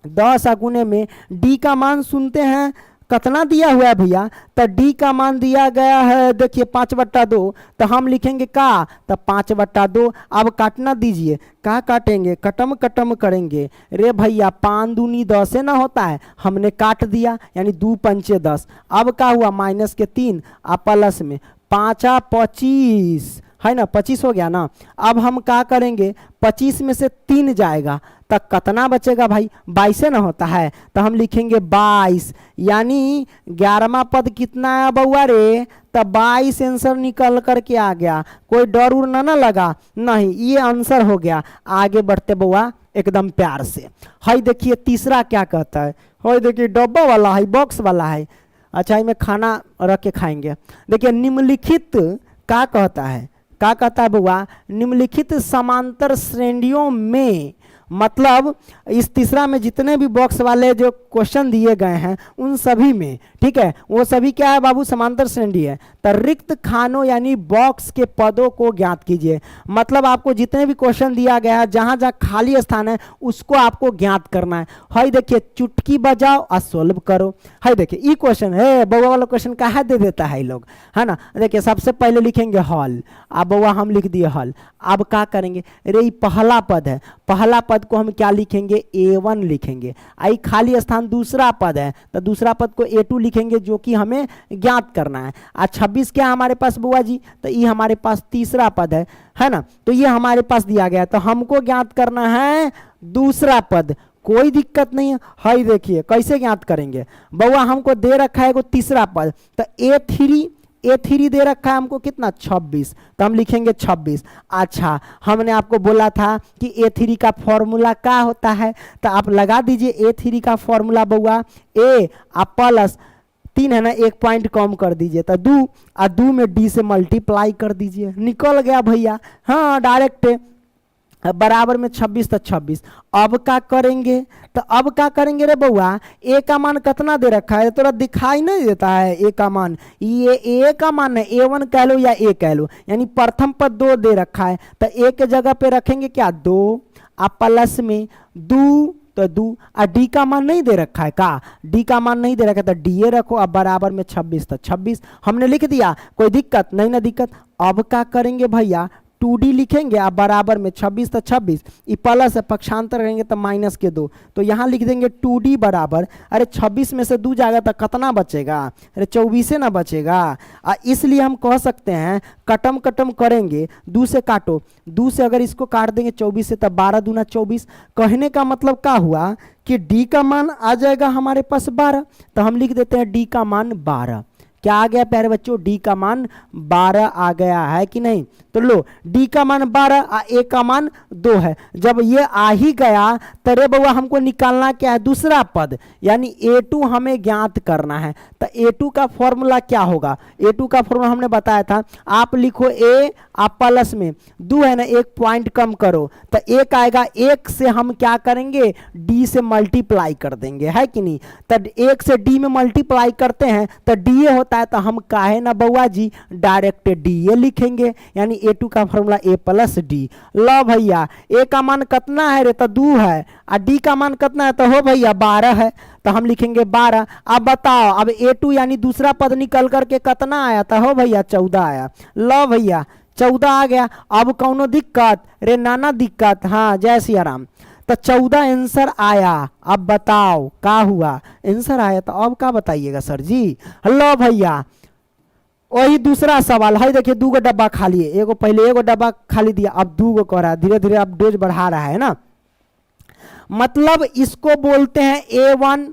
A: 10 गुने में D का मान सुनते हैं कितना दिया हुआ है भैया, तो डी का मान दिया गया है देखिए 5/2, तो हम लिखेंगे का, तो 5/2। अब काटना दीजिए, क्या काटेंगे, कटम कटम करेंगे। रे भैया 5 दूनी 10 से ना होता है, हमने काट दिया यानी 2 पंचे 10। अब क्या हुआ, -3 अब प्लस में 5 25 है ना, 25 हो गया ना। अब हम क्या करेंगे, 25 में से 3 जाएगा तो कितना बचेगा भाई, 22 ना होता है, तो हम लिखेंगे 22, यानी 11वां पद कितना है बउआ रे, तो 22 आंसर निकल करके आ गया। कोई डर उर ना लगा, नहीं, ये आंसर हो गया। आगे बढ़ते बउआ एकदम प्यार से। हाई देखिए तीसरा क्या कहता है, हाई देखिए डब्बा वाला है, बॉक्स वाला है। अच्छा इनमें खाना रख के खाएंगे। देखिए निम्नलिखित क्या कहता है, क्या कहता है बउआ, निम्नलिखित समांतर श्रेणियों में, मतलब इस तीसरा में जितने भी बॉक्स वाले जो क्वेश्चन दिए गए हैं उन सभी में, ठीक है, वो सभी क्या है बाबू, समांतर श्रेणी है। तो रिक्त खानों यानी बॉक्स के पदों को ज्ञात कीजिए। मतलब आपको जितने भी क्वेश्चन दिया गया है, जहां जहां खाली स्थान है उसको आपको ज्ञात करना है। हाई देखिए चुटकी बजाओ और सोल्व करो। हाई देखिए ये क्वेश्चन है, बउआ वाला क्वेश्चन कहाँ दे देता है लोग, है ना। देखिए सबसे पहले लिखेंगे हॉल, अब बउआ हम लिख दिए हॉल। अब क्या करेंगे, अरे ये पहला पद है, पहला पद को हम क्या लिखेंगे, A1 लिखेंगे। आई खाली स्थान दूसरा पद है, तो दूसरा पद को A2 लिखेंगे, जो कि हमें ज्ञात करना है। आज 26 क्या हमारे पास बुआ जी, तो ये हमारे पास तीसरा पद है ना, तो ये हमारे पास दिया गया है, तो हमको ज्ञात करना है दूसरा पद। कोई दिक्कत नहीं है। हाई देखिए कैसे ज्ञात करेंगे, बउआ हमको दे रखा है तीसरा पद, तो A3 दे रखा है हमको कितना, 26, तो हम लिखेंगे 26। अच्छा हमने आपको बोला था कि A3 का फॉर्मूला क्या होता है, तो आप लगा दीजिए A3 का फॉर्मूला बउआ, A आप प्लस 3 है ना, 1 पॉइंट कम कर दीजिए तो 2, और 2 में D से मल्टीप्लाई कर दीजिए, निकल गया भैया। हाँ डायरेक्ट बराबर में 26 तो 26। अब क्या करेंगे, तो अब क्या करेंगे रे बउआ, ए का मान कितना दे रखा है, तोरा दिखाई नहीं देता है ए का मान, ये ए का मान है, A1 कह लो या ए कह लो, यानी प्रथम पद 2 दे रखा है, तो ए के जगह पे रखेंगे क्या 2, आप प्लस में 2 तो 2, और डी का मान नहीं दे रखा है, का डी का मान नहीं दे रखा है, तो डी ए रखो, अब बराबर में 26 तो 26 हमने लिख दिया, कोई दिक्कत नहीं ना दिक्कत। अब क्या करेंगे भैया, 2D लिखेंगे, आप बराबर में 26 तो 26, ये प्लस है, पक्षांतर करेंगे तो माइनस के 2, तो यहाँ लिख देंगे 2D बराबर, अरे 26 में से 2 जाएगा तो कितना बचेगा, अरे 24 ना बचेगा। इसलिए हम कह सकते हैं कटम कटम करेंगे, 2 से काटो, 2 से अगर इसको काट देंगे 24 से, तब 12 दूना 24। कहने का मतलब क्या हुआ कि D का मान आ जाएगा हमारे पास 12, तो हम लिख देते हैं D का मान 12। क्या आ गया प्यारे बच्चों, डी का मान 12 आ गया है कि नहीं, तो लो डी का मान 12 और ए का मान 2 है। जब ये आ ही गया तो रे बउआ हमको निकालना क्या है, दूसरा पद, यानी A2 हमें ज्ञात करना है। तो A2 का फॉर्मूला क्या होगा, A2 का फॉर्मूला हमने बताया था, आप लिखो A आप प्लस में 2 है ना, 1 पॉइंट कम करो तो 1 आएगा, 1 से हम क्या करेंगे D से मल्टीप्लाई कर देंगे, है कि नहीं। तो 1 से D में मल्टीप्लाई करते हैं तो DA होता है, तो हम काहे ना बउआ जी डायरेक्ट DA लिखेंगे, यानी A2 का फॉर्मूला A प्लस D। लो भैया A का मान कितना है रे, तो 2 है, और D का मान कितना है, तो हो भैया 12 है, तो हम लिखेंगे 12। अब बताओ, अब A2 यानी दूसरा पद निकल करके कितना आया, तो हो भैया 14 आया। लो भैया 14 आ गया। अब कौनो दिक्कत रे, नाना दिक्कत, हाँ जय सिया राम। तो 14 आंसर आया। अब बताओ क्या हुआ, आंसर आया, तो अब क्या बताइएगा सर जी। हेलो भैया वही दूसरा सवाल है, देखिए 2 गो डब्बा खाली है, एगो पहले एगो डब्बा खाली दिया, अब 2 गो कर रहा है, धीरे धीरे अब डोज बढ़ा रहा है ना। मतलब इसको बोलते हैं A1,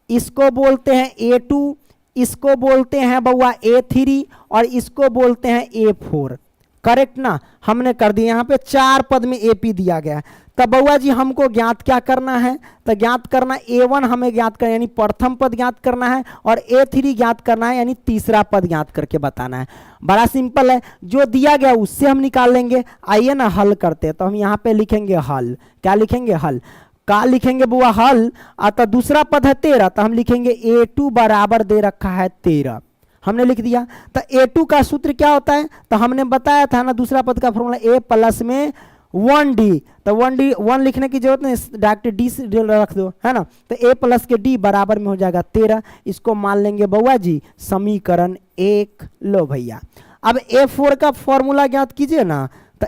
A: इसको बोलते हैं A2, इसको बोलते हैं बउआ A3, और इसको बोलते हैं A4। करेक्ट ना, हमने कर दिया। यहाँ पे 4 पद में AP दिया गया है। तब बउआ जी हमको ज्ञात क्या करना है, तो ज्ञात करना A1 हमें ज्ञात करना यानी प्रथम पद ज्ञात करना है, और A3 ज्ञात करना है यानी तीसरा पद ज्ञात करके बताना है। बड़ा सिंपल है, जो दिया गया उससे हम निकाल लेंगे। आइए ना हल करते हैं, तो हम यहाँ पे लिखेंगे हल, क्या लिखेंगे हल, का लिखेंगे बुआ हल। तो दूसरा पद है 13, तो हम लिखेंगे A2 बराबर दे रखा है 13, हमने लिख दिया। तो A2 का सूत्र क्या होता है, तो हमने बताया था ना, दूसरा पद का फॉर्मूला A प्लस में 1d, तो 1d 1 लिखने की जरूरत नहीं, डायरेक्ट डी से रख दो, है ना। तो a प्लस के d बराबर में हो जाएगा 13। इसको मान लेंगे बउआ जी समीकरण 1। लो भैया अब a4 का फॉर्मूला ज्ञात कीजिए ना। तो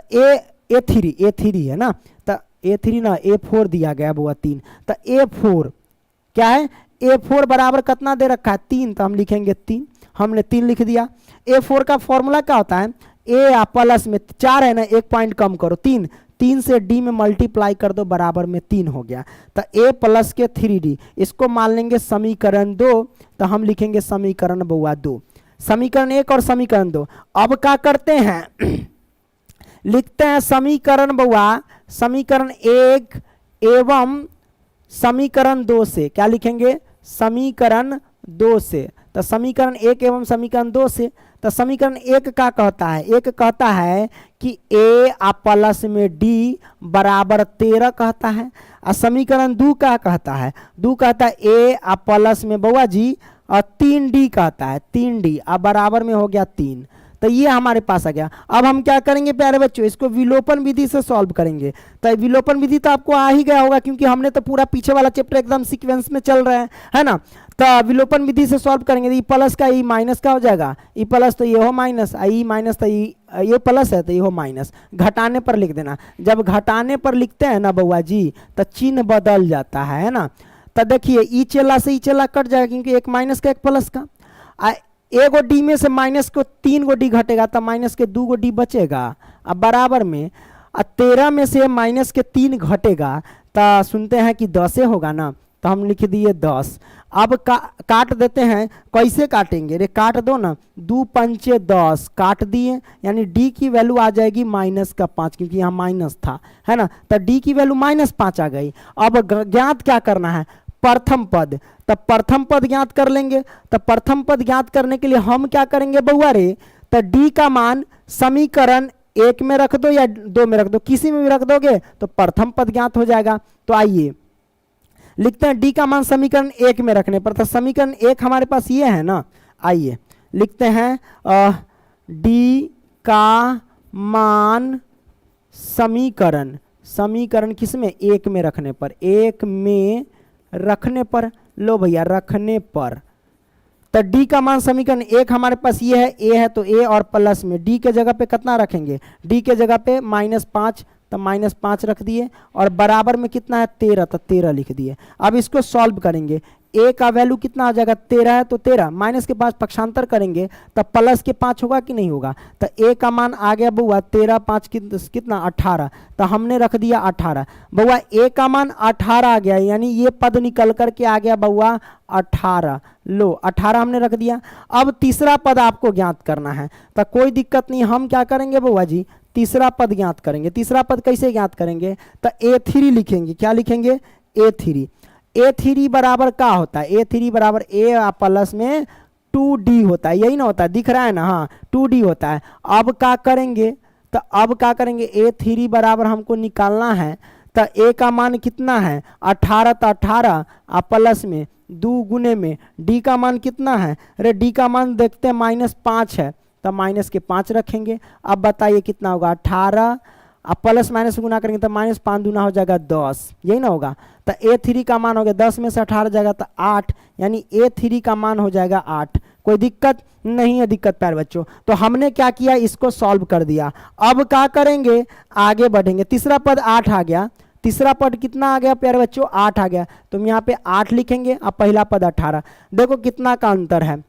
A: a3 है ना, तो a3 ना a4 दिया गया बउआ 3। तो a4 क्या है, a4 बराबर कितना दे रखा है 3, तो हम लिखेंगे 3, हमने 3 लिख दिया। a4 का फॉर्मूला क्या होता है, a प्लस में 4 है ना, एक पॉइंट कम करो 3, 3 से d में मल्टीप्लाई कर दो बराबर में 3 हो गया। तो a प्लस के 3d, इसको मान लेंगे समीकरण 2। तो हम लिखेंगे समीकरण बउआ 2, समीकरण 1 और समीकरण 2। अब क्या करते हैं लिखते हैं समीकरण बउआ, समीकरण 1 एवं समीकरण 2 से, क्या लिखेंगे समीकरण 2 से। तो समीकरण 1 एवं समीकरण 2 से, तो समीकरण 1 का कहता है, एक कहता है कि a प्लस में d बराबर 13 कहता है। और समीकरण 2 का कहता है, 2 कहता है a प्लस में बउआ जी और 3d कहता है, 3d अब बराबर में हो गया 3। तो ये हमारे पास आ गया। अब हम क्या करेंगे प्यारे बच्चों, इसको विलोपन विधि से सॉल्व करेंगे। तो विलोपन विधि तो आपको आ ही गया होगा, क्योंकि हमने तो पूरा पीछे वाला चैप्टर एकदम सीक्वेंस में चल रहे हैं, है ना। तो विलोपन विधि से सॉल्व करेंगे। ई प्लस का ई माइनस का हो जाएगा, ई प्लस तो ये हो माइनस, ई माइनस तो ये प्लस है तो ये हो माइनस। घटाने पर लिख देना, जब घटाने पर लिखते हैं ना बउआ जी तो चिन्ह बदल जाता है ना। तो देखिए ई चेला से ई चेला कट जाएगा, क्योंकि एक माइनस का एक प्लस का। एगो डी में से माइनस को 3 गो डी घटेगा, तो माइनस के 2 गो डी बचेगा। अब बराबर में 13 में से माइनस के 3 घटेगा, तो सुनते हैं कि 10 होगा ना, तो हम लिख दिए 10। अब काट देते हैं, कैसे काटेंगे रे, काट दो ना, 2 पंचे 10 काट दिए, यानी डी की वैल्यू आ जाएगी माइनस का 5, क्योंकि यहाँ माइनस था, है ना। तो डी की वैल्यू -5 आ गई। अब ज्ञात क्या करना है, प्रथम पद। तब प्रथम पद ज्ञात कर लेंगे। तो प्रथम पद ज्ञात करने के लिए हम क्या करेंगे बउआ रे, तो डी का मान समीकरण 1 में रख दो या 2 में रख दो, किसी में भी रख दोगे तो प्रथम पद ज्ञात हो जाएगा। तो आइए लिखते हैं डी का मान समीकरण 1 में रखने पर, तो समीकरण 1 हमारे पास ये है ना। आइए लिखते हैं डी का मान समीकरण किस में, 1 में रखने पर, 1 में रखने पर। लो भैया रखने पर, तो डी का मान समीकरण 1 हमारे पास ये है, ए है तो ए और प्लस में डी के जगह पे कितना रखेंगे, डी के जगह पे -5, तो -5 रख दिए, और बराबर में कितना है 13, तो 13 लिख दिए। अब इसको सॉल्व करेंगे, ए का वैल्यू कितना आ जाएगा 13 है तो 13, माइनस के 5 पक्षांतर करेंगे तो प्लस के 5 होगा कि नहीं होगा। तो ए का मान आ गया बउआ 13 5 कितना 18, तो हमने रख दिया 18। बउआ ए का मान 18 आ गया, यानी ये पद निकल करके आ गया बउआ 18। लो 18 हमने रख दिया। अब तीसरा पद आपको ज्ञात करना है, तो कोई दिक्कत नहीं, हम क्या करेंगे बउआ जी तीसरा पद ज्ञात करेंगे। तीसरा पद कैसे ज्ञात करेंगे, तो a3 लिखेंगे, क्या लिखेंगे a3 बराबर क्या होता है, a3 बराबर a प्लस में 2d होता है, यही ना होता है, दिख रहा है ना, हाँ 2d होता है। अब क्या करेंगे, तो अब क्या करेंगे a3 बराबर हमको निकालना है, तो a का मान कितना है 18, तो 18 प्लस में 2 गुने में d का मान कितना है, अरे d का मान देखते हैं -5 है, तो माइनस के 5 रखेंगे। अब बताइए कितना होगा 18, अब प्लस माइनस गुना करेंगे तो -5 दूना हो जाएगा 10, यही ना होगा। तो a3 का मान हो गया 10 में से 18 जाएगा तो 8, यानी a3 का मान हो जाएगा 8। कोई दिक्कत नहीं है, दिक्कत प्यारे बच्चों। तो हमने क्या किया, इसको सॉल्व कर दिया। अब क्या करेंगे, आगे बढ़ेंगे। तीसरा पद 8 आ गया, तीसरा पद कितना आ गया प्यारे बच्चों 8 आ गया, तो हम यहाँ पे 8 लिखेंगे। अब पहला पद 18, देखो कितना का अंतर है,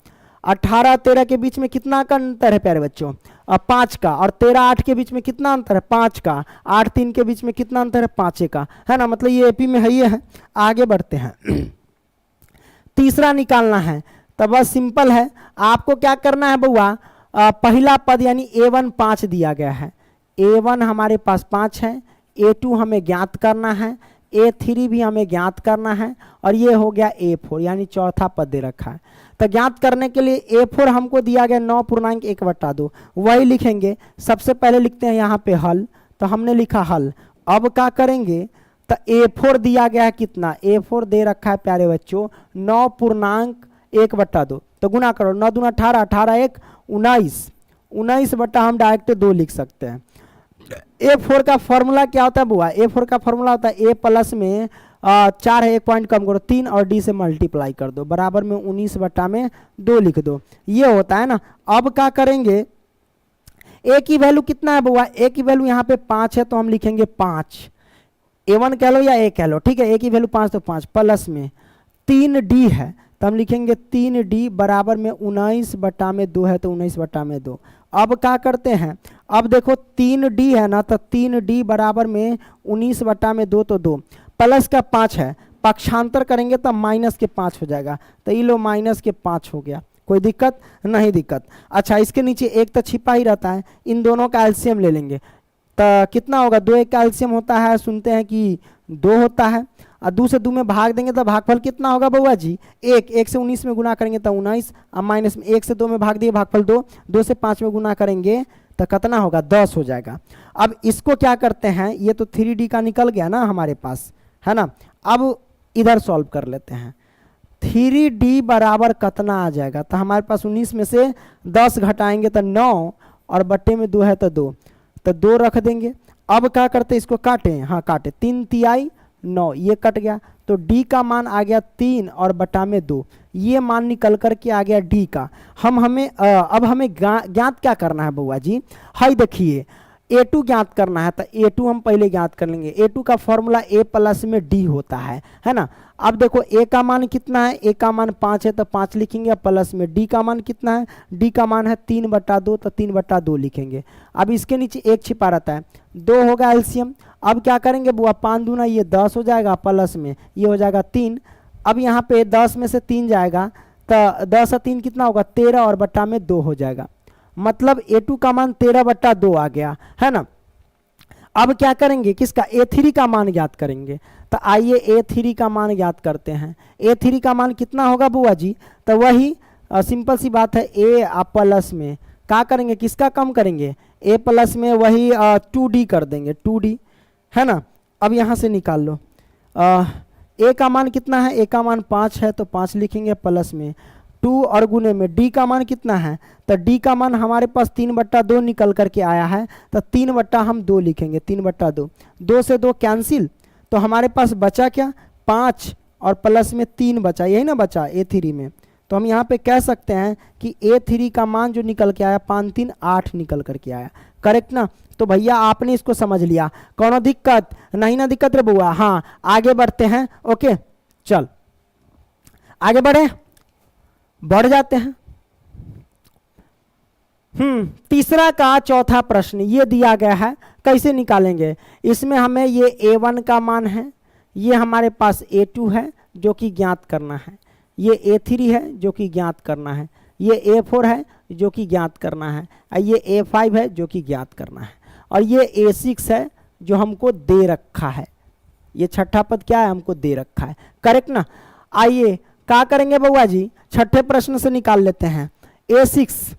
A: 18 13 के बीच में कितना का अंतर है प्यारे बच्चों 5 का, और 13 8 के बीच में कितना अंतर है 5 का, 8 3 के बीच में कितना अंतर है 5 का, है ना। मतलब ये एपी में है, ये है। आगे बढ़ते हैं तीसरा निकालना है, तो बस सिंपल है, आपको क्या करना है बउआ, पहला पद यानी a1 5 दिया गया है, a1 हमारे पास 5 है, a2 हमें ज्ञात करना है, a3 भी हमें ज्ञात करना है, और ये हो गया a4 यानी चौथा पद दे रखा है। तो ज्ञात करने के लिए a4 हमको दिया गया 9.1/2, वही लिखेंगे। सबसे पहले लिखते हैं यहाँ पे हल, तो हमने लिखा हल। अब क्या करेंगे, तो a4 दिया गया है कितना, a4 दे रखा है प्यारे बच्चों 9.1/2, तो गुना करो 9 दूना 18, 18 1 19, 19 बटा हम डायरेक्ट 2 लिख सकते हैं। A4 का फॉर्मूला क्या होता है बुआ? A4 का फॉर्मूला होता है A प्लस में 4 है, 1 पॉइंट कम करो 3 और D से मल्टीप्लाई कर दो, बराबर में 19 बटा में 2 लिख दो, ये होता है ना। अब क्या करेंगे, A की वैल्यू कितना है बुआ? A की वैल्यू यहाँ पे 5 है तो हम लिखेंगे 5, A1 कह लो या A कह लो, ठीक है। A की वैल्यू 5 तो 5 प्लस में 3D है तो हम लिखेंगे 3D बराबर में 19 बटा में 2 है तो 19 बटा में 2। अब क्या करते हैं, अब देखो 3D है ना, तो 3D बराबर में 19 बटा में 2 तो 2 प्लस का 5 है, पक्षांतर करेंगे तो माइनस के 5 हो जाएगा, तो ये लो माइनस के 5 हो गया। कोई दिक्कत नहीं? दिक्कत। अच्छा, इसके नीचे एक तो छिपा ही रहता है, इन दोनों का एलसीएम ले लेंगे तो कितना होगा? 2 1 का एलसीएम होता है, सुनते हैं कि 2 होता है, और 2 से 2 में भाग देंगे तो भागफल कितना होगा बउआ जी? 1 1 से 19 में गुना करेंगे तो 19, अब माइनस में 1 से 2 में भाग दिए भागफल 2, 2 से 5 में गुना करेंगे तो कितना होगा? 10 हो जाएगा। अब इसको क्या करते हैं, ये तो 3D का निकल गया ना हमारे पास, है ना। अब इधर सॉल्व कर लेते हैं, 3D बराबर कितना आ जाएगा? तो हमारे पास 19 में से 10 घटाएंगे तो 9 और बट्टे में 2 है तो 2, तो 2 रख देंगे। अब क्या करते हैं, इसको काटें, हाँ काटे, 3 तिहाई 9, ये कट गया तो D का मान आ गया 3 और बटा में 2, ये मान निकल कर के आ गया D का। अब हमें ज्ञात क्या करना है बउआ जी? हाई देखिए, A2 ज्ञात करना है तो A2 हम पहले ज्ञात कर लेंगे। A2 का फॉर्मूला A प्लस में D होता है ना। अब देखो A का मान कितना है? A का मान 5 है तो 5 लिखेंगे, प्लस में D का मान कितना है? D का मान है 3 बटा 2 तो 3 बटा 2 लिखेंगे। अब इसके नीचे 1 छिपा रहता है, 2 होगा एलसीएम। अब क्या करेंगे बुआ? 5 दूना ये 10 हो जाएगा, प्लस में ये हो जाएगा 3। अब यहाँ पे 10 में से 3 जाएगा तो 10 और 3 कितना होगा? 13 और बटा में 2 हो जाएगा, मतलब A2 का मान 13 बटा 2 आ गया, है ना। अब क्या करेंगे, किसका? A3 का मान ज्ञात करेंगे। तो आइए A3 का मान ज्ञात करते हैं। A3 का मान कितना होगा बुआ जी? तो वही सिंपल सी बात है, A प्लस में क्या करेंगे, किसका कम करेंगे? A प्लस में वही 2D कर देंगे, 2D, है ना। अब यहाँ से निकाल लो, A का मान कितना है? A का मान 5 है तो 5 लिखेंगे, प्लस में 2 और गुने में D का मान कितना है? तो D का मान हमारे पास 3 बट्टा 2 निकल करके आया है, तो 3 बट्टा हम 2 लिखेंगे, 3 बट्टा 2, 2 से 2 कैंसिल, तो हमारे पास बचा क्या? 5 और प्लस में 3 बचा, यही ना बचा A3 में। तो हम यहाँ पे कह सकते हैं कि A3 का मान जो निकल के आया 5 3 8 निकल करके आया, करेक्ट ना। तो भैया आपने इसको समझ लिया, कोनो दिक्कत नहीं ना? दिक्कत रे बुआ? हाँ, आगे बढ़ते हैं। ओके, चल आगे बढ़ जाते हैं। तीसरा का चौथा प्रश्न ये दिया गया है, कैसे निकालेंगे? इसमें हमें ये A1 का मान है, ये हमारे पास A2 है जो कि ज्ञात करना है, ये A3 है जो कि ज्ञात करना है, ये A4 है जो कि ज्ञात करना है, ये A5 है जो कि ज्ञात करना है, और ये A6 है जो हमको दे रखा है। ये छठा पद क्या है? हमको दे रखा है, करेक्ट ना। आइए क्या करेंगे बउआ जी? छठे प्रश्न से निकाल लेते हैं। A6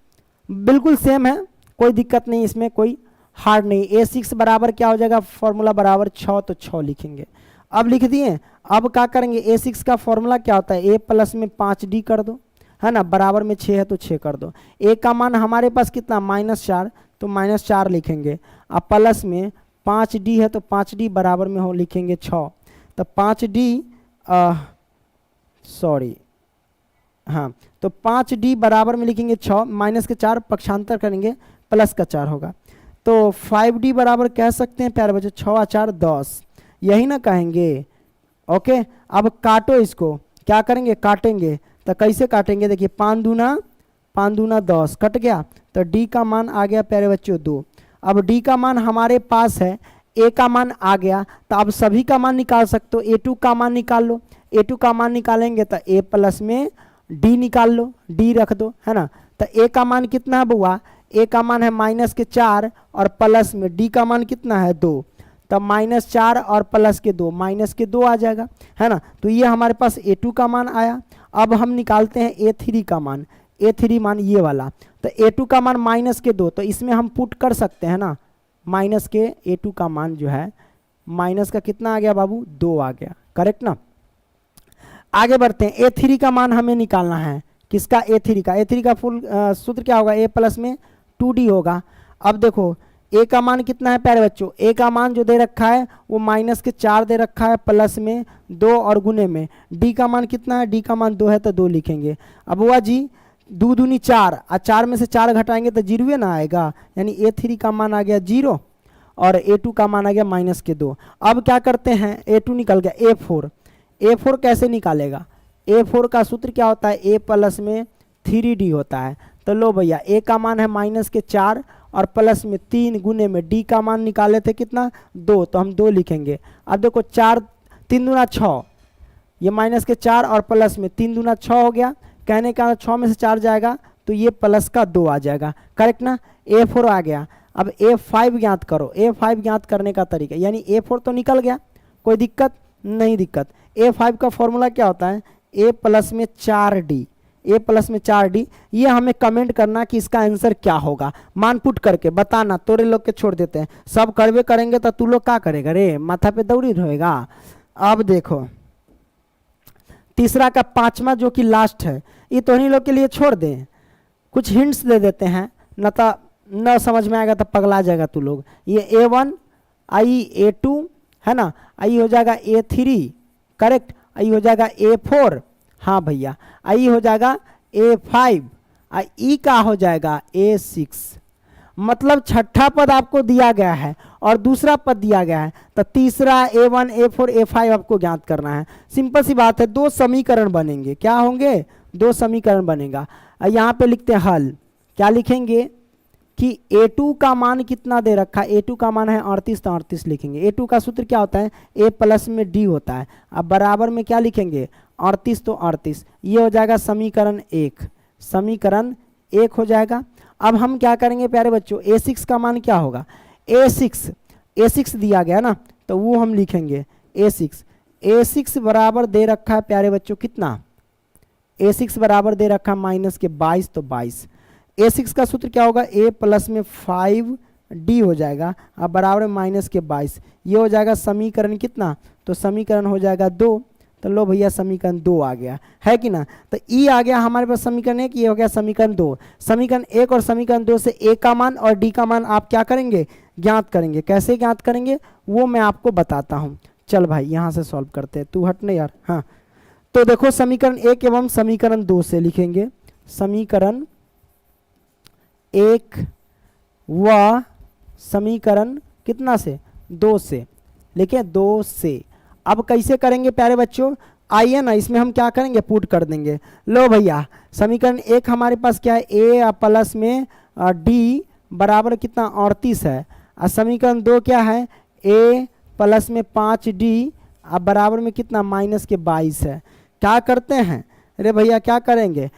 A: बिल्कुल सेम है, कोई दिक्कत नहीं, इसमें कोई हार्ड नहीं। A6 बराबर क्या हो जाएगा? फॉर्मूला बराबर 6, तो 6 लिखेंगे। अब लिख दिए। अब क्या करेंगे? A6 का फॉर्मूला क्या होता है? A प्लस में 5D कर दो, है ना, बराबर में 6 है तो 6 कर दो। A का मान हमारे पास कितना? -4, तो -4 लिखेंगे। अब प्लस में 5D है तो 5D बराबर में हो लिखेंगे 6, तो 5D सॉरी, हाँ, तो 5D बराबर में लिखेंगे 6, माइनस के 4 पक्षांतर करेंगे, प्लस का 4 होगा, तो 5D बराबर कह सकते हैं प्यारे बच्चों 6 और 4 10, यही ना कहेंगे। ओके, अब काटो इसको, क्या करेंगे? काटेंगे, तो कैसे काटेंगे? देखिए 5 दूना 10 कट गया, तो D का मान आ गया प्यारे बच्चों 2। अब D का मान हमारे पास है, A का मान आ गया, तो अब सभी का मान निकाल सकते हो। A2 का मान निकाल लो, A2 का मान निकालेंगे तो A प्लस में D निकाल लो, D रख दो, है ना। तो A का मान कितना है बुआ? A का मान है -4 और प्लस में D का मान कितना है? 2, तब -4 और प्लस के 2, -2 आ जाएगा, है ना। तो ये हमारे पास A2 का मान आया। अब हम निकालते हैं A3 का मान। A3 मान ये वाला, तो A2 का मान -2, तो इसमें हम पुट कर सकते हैं ना, माइनस के A2 का मान जो है माइनस का कितना आ गया बाबू? 2 आ गया, करेक्ट ना। आगे बढ़ते हैं। A3 का मान हमें निकालना है, किसका? A3 का। A3 का फुल सूत्र क्या होगा? A प्लस में 2D होगा। अब देखो ए का मान कितना है प्यारे बच्चों, ए का मान जो दे रखा है वो -4 दे रखा है, प्लस में 2 और गुने में। डी का मान कितना है, डी का मान 2 है तो 2 लिखेंगे। अब हुआ जी 2 दूनी 4 और 4 में से 4 घटाएंगे तो 0 ना आएगा, यानी A3 का मान आ गया 0 और A2 का मान आ गया -2। अब क्या करते हैं, A2 निकल गया, A4 कैसे निकालेगा, A4 का सूत्र क्या होता है, A प्लस में 3D होता है। तो लो भैया A का मान है -4 और प्लस में 3 गुने में D का मान निकाले थे कितना 2, तो हम 2 लिखेंगे। अब देखो 4 3 दूना 6, ये -4 और प्लस में 3 दूना 6 हो गया, कहने का 6 में से 4 जाएगा तो ये प्लस का 2 आ जाएगा, करेक्ट ना। A4 आ गया। अब A5 ज्ञात करो, A5 ज्ञात करने का तरीका, यानी A4 तो निकल गया, कोई दिक्कत नहीं दिक्कत। A5 का फॉर्मूला क्या होता है, A प्लस में 4D, A प्लस में 4D। ये हमें कमेंट करना कि इसका आंसर क्या होगा, मान पुट करके बताना, तोरे लोग के छोड़ देते हैं, सब करवे करेंगे तो तू लोग क्या करेगा रे, माथा पे दौड़ी रहेगा। अब देखो तीसरा का 5वां जो कि लास्ट है, ये तो नहीं लोग के लिए छोड़ दें, कुछ हिंट्स दे देते हैं, न तो न समझ में आएगा तो पगला जाएगा तू लोग। ये A1 आई A2 है ना, आई हो जाएगा A3 करेक्ट, आई हो जाएगा A4, हाँ भैया, आई हो जाएगा A5, ई का हो जाएगा A6। मतलब छठा पद आपको दिया गया है और दूसरा पद दिया गया है, तो तीसरा A1 A4 A5 आपको ज्ञात करना है। सिंपल सी बात है, 2 समीकरण बनेंगे, क्या होंगे, 2 समीकरण बनेगा। यहाँ पे लिखते हैं हल, क्या लिखेंगे कि A2 का मान कितना दे रखा है, A2 का मान है 38, तो 38 लिखेंगे। A2 का सूत्र क्या होता है, A प्लस में D होता है। अब बराबर में क्या लिखेंगे 38, तो 38, ये हो जाएगा समीकरण 1, समीकरण 1 हो जाएगा। अब हम क्या करेंगे प्यारे बच्चों, A6 का मान क्या होगा, A6 दिया गया ना, तो वो हम लिखेंगे A6 बराबर दे रखा है प्यारे बच्चों कितना, A6 बराबर दे रखा है -22, तो 22। A6 का सूत्र क्या होगा, A प्लस में 5D हो जाएगा, अब बराबर -22, ये हो जाएगा समीकरण कितना, तो समीकरण हो जाएगा 2। तो लो भैया समीकरण 2 आ गया है कि ना, तो ई आ गया हमारे पास समीकरण 1, ये हो गया समीकरण 2। समीकरण 1 और समीकरण 2 से A का मान और D का मान आप क्या करेंगे, ज्ञात करेंगे। कैसे ज्ञात करेंगे वो मैं आपको बताता हूँ। चल भाई यहाँ से सॉल्व करते हैं, तू हट नहीं यार। हाँ तो देखो समीकरण 1 एवं समीकरण 2 से लिखेंगे, समीकरण 1 व समीकरण कितना से 2 से, लिखे 2 से। अब कैसे करेंगे प्यारे बच्चों, आइए ना इसमें हम क्या करेंगे, पुट कर देंगे। लो भैया समीकरण 1 हमारे पास क्या है, A प्लस में D बराबर कितना 38 है, और समीकरण 2 क्या है, A प्लस में 5D अब बराबर में कितना -22 है। क्या करते हैं, अरे भैया क्या करेंगे,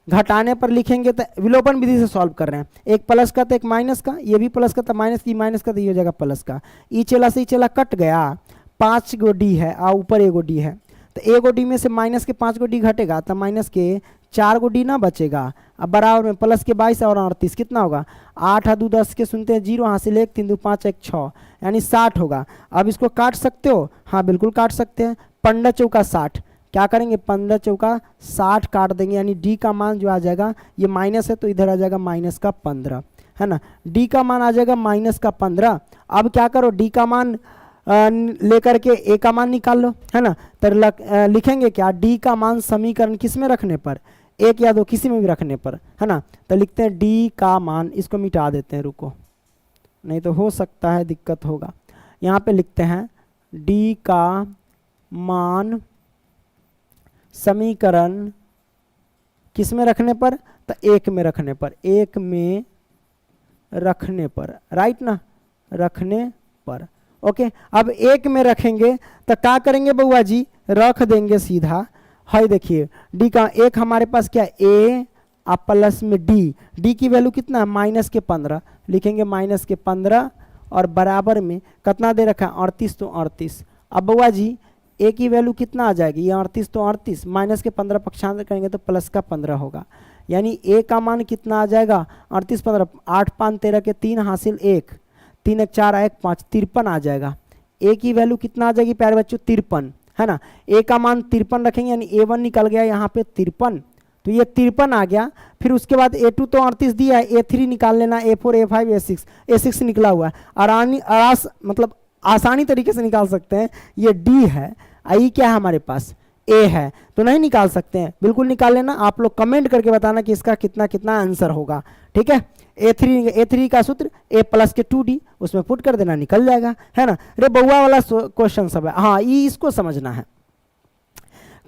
A: घटाने पर लिखेंगे तो विलोपन विधि से सॉल्व कर रहे हैं, एक प्लस का तो एक माइनस का, ये भी प्लस का तो माइनस की, माइनस का तो ये हो जाएगा प्लस का, ई चला से ई चला कट गया, 5 गो डी है और ऊपर एगो डी है, तो एगो डी में से माइनस के 5 गो डी घटेगा तो माइनस के 4 गो डी ना बचेगा। अब बराबर में प्लस के 22 और 38 कितना होगा, 8 और 2 10 के सुनते हैं 0, हासिल 1 3 2 5 1 6, यानी 60 होगा। अब इसको काट सकते हो, हाँ बिल्कुल काट सकते हैं, 15 चौका 60, क्या करेंगे 15 चौका 60 काट देंगे, यानी डी का मान जो आ जाएगा, ये माइनस है तो इधर आ जाएगा -15, है ना, डी का मान आ जाएगा -15। अब क्या करो, डी का मान लेकर के ए का मान निकाल लो, है ना, तो लिखेंगे क्या, डी का मान समीकरण किस में रखने पर, 1 या 2 किसी में भी रखने पर, है ना, तो लिखते हैं डी का मान, इसको मिटा देते हैं, रुको नहीं तो हो सकता है दिक्कत होगा। यहाँ पे लिखते हैं डी का मान समीकरण किस में रखने पर, तो 1 में रखने पर, 1 में रखने पर, राइट ना, रखने पर। ओके अब 1 में रखेंगे तो क्या करेंगे बउआ जी, रख देंगे सीधा, है देखिए डी का 1 हमारे पास क्या, ए प्लस में डी की वैल्यू कितना है -15, लिखेंगे -15 और बराबर में कितना दे रखा है 38, तो 38। अब बउआ जी ए की वैल्यू कितना आ जाएगी, ये 38 तो 38, -15 पक्षांतर करेंगे तो +15 होगा, यानी ए का मान कितना आ जाएगा 38 15, 8 5 13 के 3 हासिल 1, 3 1 4 1 5 53 आ जाएगा। ए की वैल्यू कितना आ जाएगी प्यारे बच्चों 53, है ना, ए का मान 53 रखेंगे, यानी A1 निकल गया यहाँ पे 53, तो ये 53 आ गया। फिर उसके बाद A2 तो 38 दिया है, A3 निकाल लेना, A4 A5 A6 निकला हुआ है। मतलब आसानी तरीके से निकाल सकते हैं। ये D है, आई क्या है हमारे पास, A है, तो नहीं निकाल सकते हैं, बिल्कुल निकाल लेना। आप लोग कमेंट करके बताना कि इसका कितना कितना आंसर होगा, ठीक है। A3 का सूत्र A प्लस के 2D, उसमें पुट कर देना, निकल जाएगा, है ना। रे बउआ वाला क्वेश्चन सब है, हाँ ये इसको समझना है।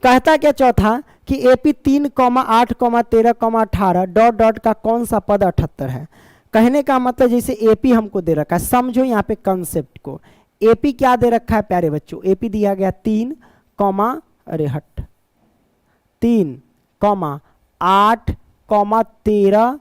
A: कहता क्या चौथा कि AP 3, 8, 13, 18 डॉट डॉट का कौन सा पद 78 है। कहने का मतलब जैसे AP हमको दे रखा है, समझो यहाँ पे कंसेप्ट को। AP क्या दे रखा है प्यारे बच्चों, AP दिया गया 3, 8, 13,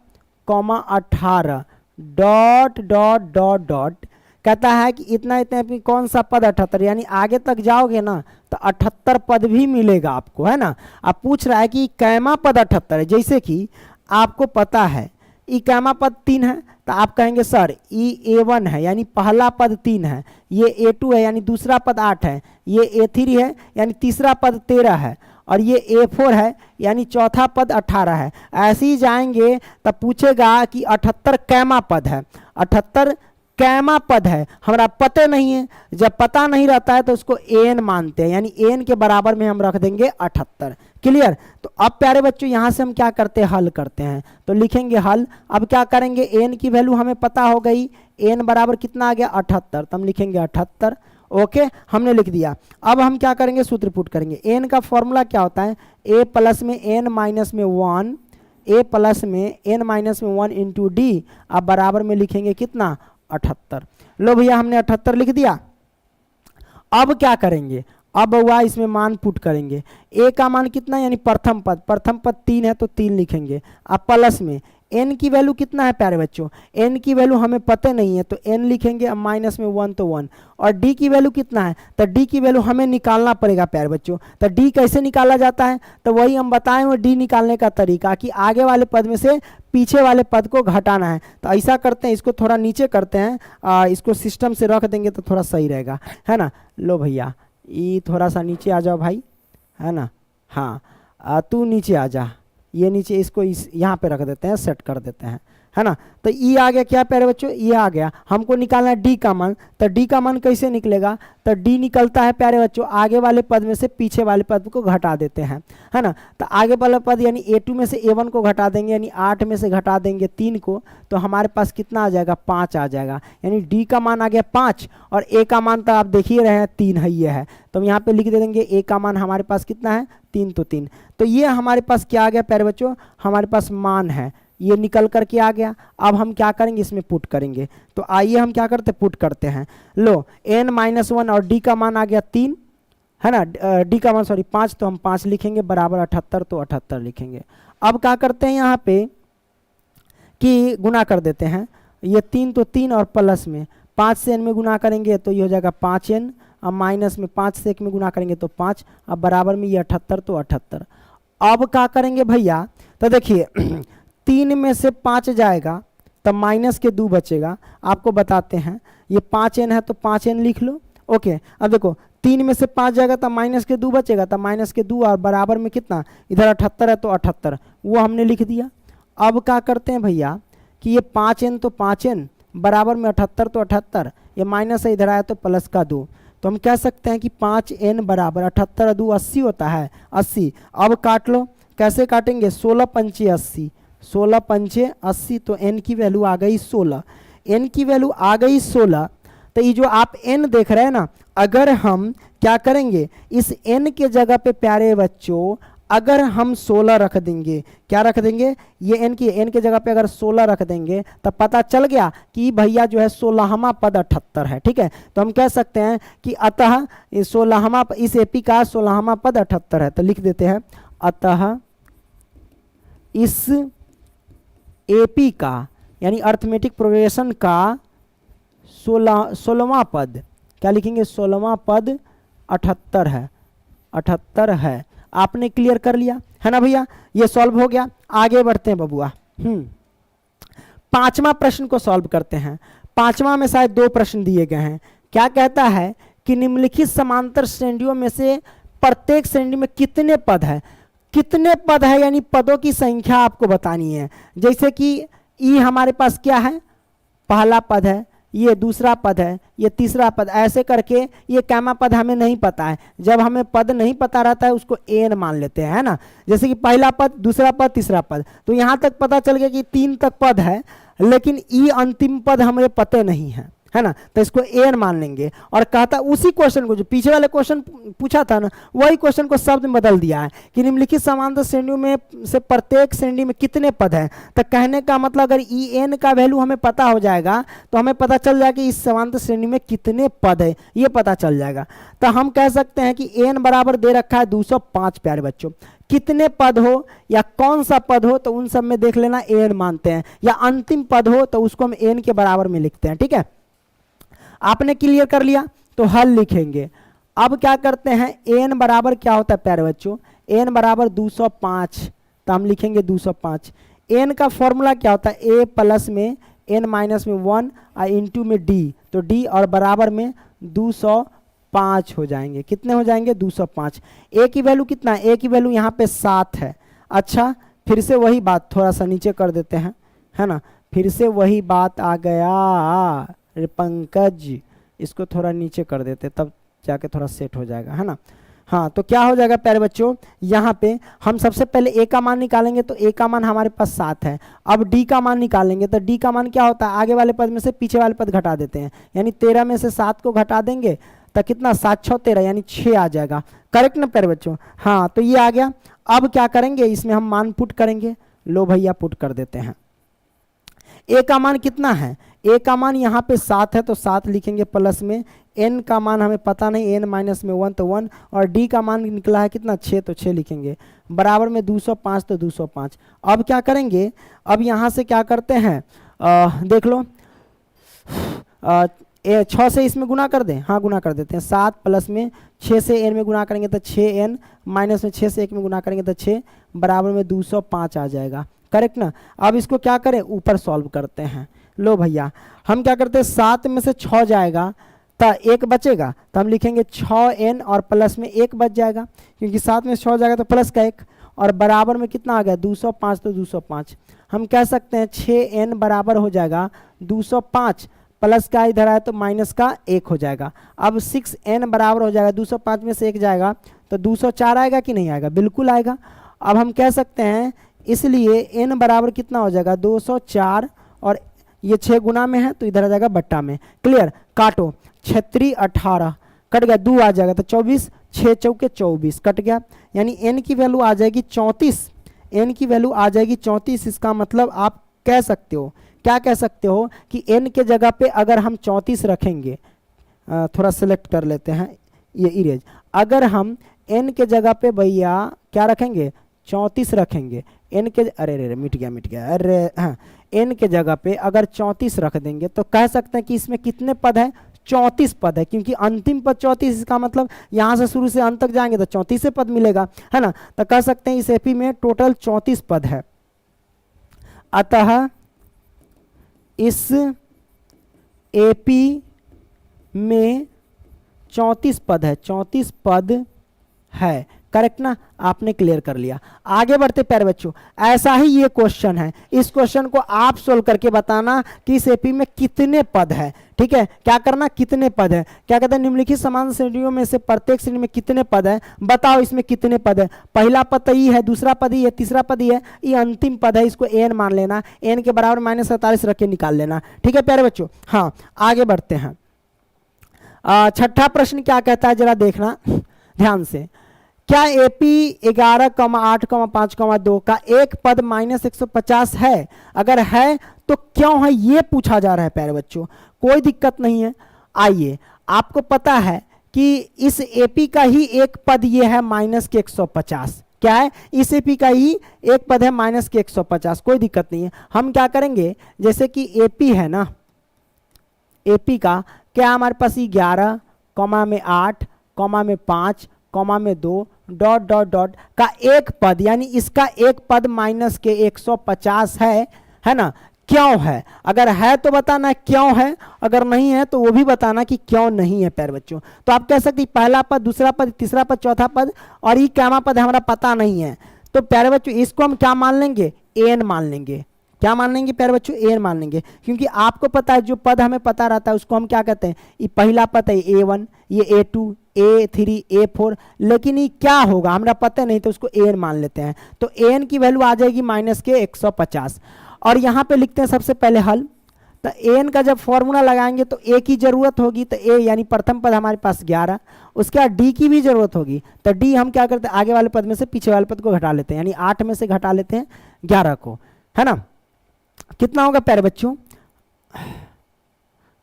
A: 18 डॉट डॉट डॉट डॉट। कहता है कि इतना इतना भी कौन सा पद 78, यानी आगे तक जाओगे ना तो 78 पद भी मिलेगा आपको, है ना। अब पूछ रहा है कि कैमा पद 78 है। जैसे कि आपको पता है ई कैमा पद 3 है, तो आप कहेंगे सर ई A1 है यानी पहला पद 3 है, ये A2 है यानी दूसरा पद 8 है, ये A3 है यानी तीसरा पद 13 है, और ये A4 है यानी चौथा पद 18 है। ऐसे ही जाएंगे तब पूछेगा कि 78 कैमा पद है, 78 कैमा पद है, हमारा पता नहीं है। जब पता नहीं रहता है तो उसको एन मानते हैं, यानी एन के बराबर में हम रख देंगे 78। क्लियर। तो अब प्यारे बच्चों यहाँ से हम क्या करते हैं, हल करते हैं। तो लिखेंगे हल। अब क्या करेंगे, एन की वैल्यू हमें पता हो गई, एन बराबर कितना आ गया 78, तो हम लिखेंगे 78। ओके, हमने लिख दिया। अब हम क्या करेंगे, सूत्र पुट करेंगे। एन का फॉर्मूला क्या होता है, ए प्लस में एन माइनस में 1, ए प्लस में एन माइनस में 1 इंटू डी। अब बराबर में लिखेंगे कितना 78। लो भैया हमने 78 लिख दिया। अब क्या करेंगे, अब हुआ इसमें मान पुट करेंगे। ए का मान कितना यानी प्रथम पद 3 है तो 3 लिखेंगे। अब प्लस में एन की वैल्यू कितना है प्यारे बच्चों, एन की वैल्यू हमें पता नहीं है तो एन लिखेंगे। अब माइनस में 1 तो 1, और डी की वैल्यू कितना है, तो डी की वैल्यू हमें निकालना पड़ेगा प्यारे बच्चों। तो डी कैसे निकाला जाता है, तो वही हम बताए हुए डी निकालने का तरीका कि आगे वाले पद में से पीछे वाले पद को घटाना है। तो ऐसा करते हैं, इसको थोड़ा नीचे करते हैं, इसको सिस्टम से रख देंगे तो थोड़ा सही रहेगा, है ना। लो भैया ये थोड़ा सा नीचे आ जाओ भाई, है ना। हाँ तू नीचे आ जा, ये नीचे इसको यहाँ पे रख देते हैं, सेट कर देते हैं, है ना। तो ई आ गया क्या प्यारे बच्चों, ये आ गया। हमको निकालना है डी का मान, तो डी का मान कैसे निकलेगा, तो डी निकलता है प्यारे बच्चों आगे वाले पद में से पीछे वाले पद को घटा देते हैं, है ना। तो आगे वाला पद यानी A2 में से A1 को घटा देंगे, यानी 8 में से घटा देंगे 3 को, तो हमारे पास कितना आ जाएगा 5 आ जाएगा। यानी डी का मान आ गया 5, और ए का मान तो आप देख ही रहे हैं 3 है, ये है। तो हम यहाँ पे लिख दे देंगे ए का मान हमारे पास कितना है 3, तो 3। तो ये हमारे पास क्या आ गया प्यारे बच्चों, हमारे पास मान है, ये निकल करके आ गया। अब हम क्या करेंगे, इसमें पुट करेंगे। तो आइए हम क्या करते, पुट करते हैं। लो n-1 और d का मान आ गया 3, है ना। d का मान 5, तो हम 5 लिखेंगे, बराबर 78, तो 78 लिखेंगे। अब क्या करते हैं यहाँ पे कि गुना कर देते हैं, ये 3 तो 3 और प्लस में 5 से n में गुना करेंगे तो ये हो जाएगा 5n, अब माइनस में 5 से 1 में गुना करेंगे तो 5, अब बराबर में ये 78, तो 78। अब क्या करेंगे भैया, तो देखिए 3 में से 5 जाएगा तब माइनस के 2 बचेगा। आपको बताते हैं, ये 5n है तो 5n लिख लो। ओके, अब देखो 3 में से 5 जाएगा तब माइनस के 2 बचेगा, तब माइनस के 2 और बराबर में कितना, इधर 78 है तो 78, वो हमने लिख दिया। अब क्या करते हैं भैया कि ये 5n तो 5n बराबर में 78 तो 78, ये माइनस है इधर आया तो प्लस का 2, तो हम कह सकते हैं कि 5n बराबर 78 2 80 होता है, 80। अब काट लो, कैसे काटेंगे, 16 पंचे 80, 16 पंचे 80, तो n की वैल्यू आ गई 16। n की वैल्यू आ गई 16। तो ये जो आप n देख रहे हैं ना, अगर हम क्या करेंगे, इस n के जगह पे प्यारे बच्चों अगर हम 16 रख देंगे, क्या रख देंगे, ये n के जगह पे अगर 16 रख देंगे तब पता चल गया कि भैया जो है 16वां पद 78 है। ठीक है, तो हम कह सकते हैं कि अतः 16वां इस एपी का 16वां पद 78 है। तो लिख देते हैं, अतः इस एपी का यानी अर्थमेटिक प्रोग्रेशन का 16वां पद, क्या लिखेंगे, 16वां पद 78 है, 78 है। आपने क्लियर कर लिया है ना भैया, ये सॉल्व हो गया। आगे बढ़ते हैं बबुआ, 5वां प्रश्न को सॉल्व करते हैं। 5वां में शायद 2 प्रश्न दिए गए हैं। क्या कहता है कि निम्नलिखित समांतर श्रेणियों में से प्रत्येक श्रेणी में कितने पद है, कितने पद है यानी पदों की संख्या आपको बतानी है। जैसे कि ई हमारे पास क्या है, पहला पद है, ये दूसरा पद है, ये तीसरा पद, ऐसे करके ये कैमा पद हमें नहीं पता है। जब हमें पद नहीं पता रहता है उसको एन मान लेते हैं, है ना। जैसे कि पहला पद, दूसरा पद, तीसरा पद, तो यहाँ तक पता चल गया कि 3 तक पद है, लेकिन ई अंतिम पद हमें पते नहीं है ना, तो इसको एन मान लेंगे। और कहता उसी क्वेश्चन को, जो पीछे वाले क्वेश्चन पूछा था ना, वही क्वेश्चन को शब्द में बदल दिया है कि निम्नलिखित समांतर श्रेणियों में से प्रत्येक श्रेणी में कितने पद हैं। तो कहने का मतलब अगर ई एन का वैल्यू हमें पता हो जाएगा तो हमें पता चल जाएगा कि इस समांतर श्रेणी में कितने पद है, ये पता चल जाएगा। तो हम कह सकते हैं कि एन बराबर दे रखा है 205। प्यारे बच्चों, कितने पद हो या कौन सा पद हो तो उन सब में देख लेना एन मानते हैं, या अंतिम पद हो तो उसको हम एन के बराबर में लिखते हैं। ठीक है, आपने क्लियर कर लिया तो हल लिखेंगे। अब क्या करते हैं, एन बराबर क्या होता है प्यारे बच्चों, एन बराबर 205, तो हम लिखेंगे 205। एन का फॉर्मूला क्या होता है, ए प्लस में एन माइनस में 1 और इंटू में डी, तो डी और बराबर में 205 हो जाएंगे। कितने हो जाएंगे, 205। ए की वैल्यू कितना है, ए की वैल्यू यहाँ पे 7 है। अच्छा, फिर से वही बात, थोड़ा सा नीचे कर देते हैं, है ना, फिर से वही बात आ गया पंकज, इसको थोड़ा नीचे कर देते तब जाके थोड़ा सेट हो जाएगा, है ना। हाँ, तो क्या हो जाएगा प्यारे बच्चों, यहाँ पे हम सबसे पहले ए का मान निकालेंगे, तो ए का मान हमारे पास 7 है। अब डी का मान निकालेंगे, तो डी का मान क्या होता है, आगे वाले पद में से पीछे वाले पद घटा देते हैं, यानी 13 में से 7 को घटा देंगे तो कितना, 7 6 13 यानी 6 आ जाएगा। करेक्ट ना प्यारे बच्चों, हाँ, तो ये आ गया। अब क्या करेंगे, इसमें हम मान पुट करेंगे। लो भैया, पुट कर देते हैं। ए का मान कितना है, ए का मान यहाँ पे 7 है, तो 7 लिखेंगे प्लस में, एन का मान हमें पता नहीं, एन माइनस में 1 तो 1, और डी का मान निकला है कितना, 6, तो 6 लिखेंगे, बराबर में 205 तो 205। अब क्या करेंगे, अब यहाँ से क्या करते हैं, देख लो, 6 से इसमें गुना कर दें, हाँ गुना कर देते हैं। 7 प्लस में 6 से एन में गुना करेंगे तो 6n, माइनस में 6 से 1 में गुना करेंगे तो 6, बराबर में 205 आ जाएगा। करेक्ट ना। अब इसको क्या करें, ऊपर सॉल्व करते हैं। लो भैया, हम क्या करते हैं, 7 में से 6 जाएगा तो 1 बचेगा, तो हम लिखेंगे 6n और प्लस में 1 बच जाएगा, क्योंकि 7 में से 6 जाएगा तो प्लस का 1, और बराबर में कितना आ गया, 205, तो 205। हम कह सकते हैं 6n बराबर हो जाएगा 205, प्लस का इधर आया तो माइनस का 1 हो जाएगा। अब 6n बराबर हो जाएगा, 205 में से 1 जाएगा तो 204 आएगा कि नहीं आएगा, बिल्कुल आएगा। अब हम कह सकते हैं, इसलिए n बराबर कितना हो जाएगा, 204, और ये 6 गुना में है तो इधर आ जाएगा बट्टा में। क्लियर, काटो, 6 18 कट गया, 2 आ जाएगा तो 24, 6 चौके 24 कट गया, यानी n की वैल्यू आ जाएगी 34, n की वैल्यू आ जाएगी 34। इसका मतलब आप कह सकते हो, क्या कह सकते हो कि n के जगह पे अगर हम 34 रखेंगे, थोड़ा सेलेक्ट कर लेते हैं ये इरेज, अगर हम n के जगह पे भैया क्या रखेंगे, 34 रखेंगे, n के, अरे मिट गया, अरे हाँ, n के जगह पे अगर 34 रख देंगे तो कह सकते हैं कि इसमें कितने पद है, 34 पद है, क्योंकि अंतिम पद 34, इसका मतलब यहाँ से शुरू से अंत तक जाएंगे तो 34 पद मिलेगा, है ना। तो कह सकते हैं इस एपी में टोटल 34 पद है। अतः इस एपी में 34 पद है, 34 पद है। करेक्ट ना, आपने क्लियर कर लिया। आगे बढ़ते प्यारे बच्चों, ऐसा ही ये क्वेश्चन है, इस क्वेश्चन को आप सोल्व करके बताना कि इस एपी में कितने पद है। ठीक है, क्या करना, कितने पद है, क्या कहते हैं, निम्नलिखित समान श्रेणियों में से प्रत्येक श्रेणी में कितने पद है, बताओ इसमें कितने पद है। पहला पद तो ई है, दूसरा पद ई है, तीसरा पद ई है, ये अंतिम पद है, इसको एन मान लेना, एन के बराबर -47 रख के निकाल लेना। ठीक है प्यारे बच्चों, हाँ आगे बढ़ते हैं। छठा प्रश्न क्या कहता है, जरा देखना ध्यान से। क्या एपी 11,8,5,2 का एक पद -150 है, अगर है तो क्यों है, ये पूछा जा रहा है प्यारे बच्चों। कोई दिक्कत नहीं है, आइए, आपको पता है कि इस एपी का ही एक पद ये है -150। क्या है, इस एपी का ही एक पद है -150, कोई दिक्कत नहीं है। हम क्या करेंगे, जैसे कि एपी है ना, एपी का क्या हमारे पास 11, में 8, में 5, में 2 डॉट डॉट डॉट का एक पद, यानी इसका एक पद -150 है ना। क्यों है, अगर है तो बताना क्यों है, अगर नहीं है तो वो भी बताना कि क्यों नहीं है प्यारे बच्चों। तो आप कह सकते हैं पहला पद, दूसरा पद, तीसरा पद, चौथा पद, और ये कैमा पद हमारा पता नहीं है, तो प्यारे बच्चों इसको हम क्या मान लेंगे, एन मान लेंगे। क्या मान लेंगे प्यारे बच्चों, एन मान लेंगे, क्योंकि आपको पता है जो पद हमें पता रहता है उसको हम क्या कहते हैं, ये पहला पद है A1, ये A2, A3, A4, लेकिन ये क्या होगा हमरा पता नहीं, तो उसको एन मान लेते हैं। तो एन की वैल्यू आ जाएगी -150। और यहाँ पे लिखते हैं सबसे पहले हल। तो एन का जब फॉर्मूला लगाएंगे तो ए की जरूरत होगी, तो ए यानी प्रथम पद हमारे पास 11, उसके बाद डी की भी जरूरत होगी, तो डी हम क्या करते हैं, आगे वाले पद में से पीछे वाले पद को घटा लेते हैं, यानी 8 में से घटा लेते हैं 11 को, है ना। कितना होगा प्यारे बच्चों,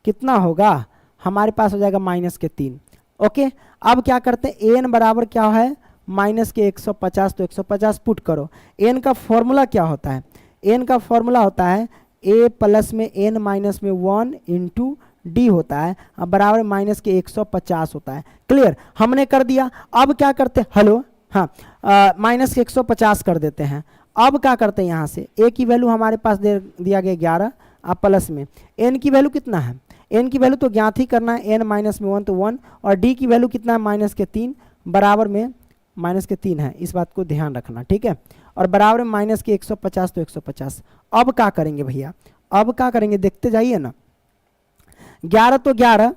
A: कितना होगा, हमारे पास हो जाएगा -3। ओके, अब क्या करते हैं, एन बराबर क्या है, -150, तो 150 पुट करो। एन का फॉर्मूला क्या होता है, एन का फॉर्मूला होता है a प्लस में n माइनस में 1 इंटू डी होता है, अब बराबर -150 होता है। क्लियर, हमने कर दिया। अब क्या करते हैं, हेलो, हाँ, -150 कर देते हैं। अब क्या करते हैं, यहाँ से a की वैल्यू हमारे पास दे दिया गया 11, अब प्लस में n की वैल्यू कितना है, n की वैल्यू तो ज्ञात ही करना है, n माइनस में 1 तो 1, और d की वैल्यू कितना है, -3, बराबर में -3 है, इस बात को ध्यान रखना, ठीक है। और बराबर में -150 तो 150। अब क्या करेंगे भैया, अब क्या करेंगे, देखते जाइए ना। 11 तो 11,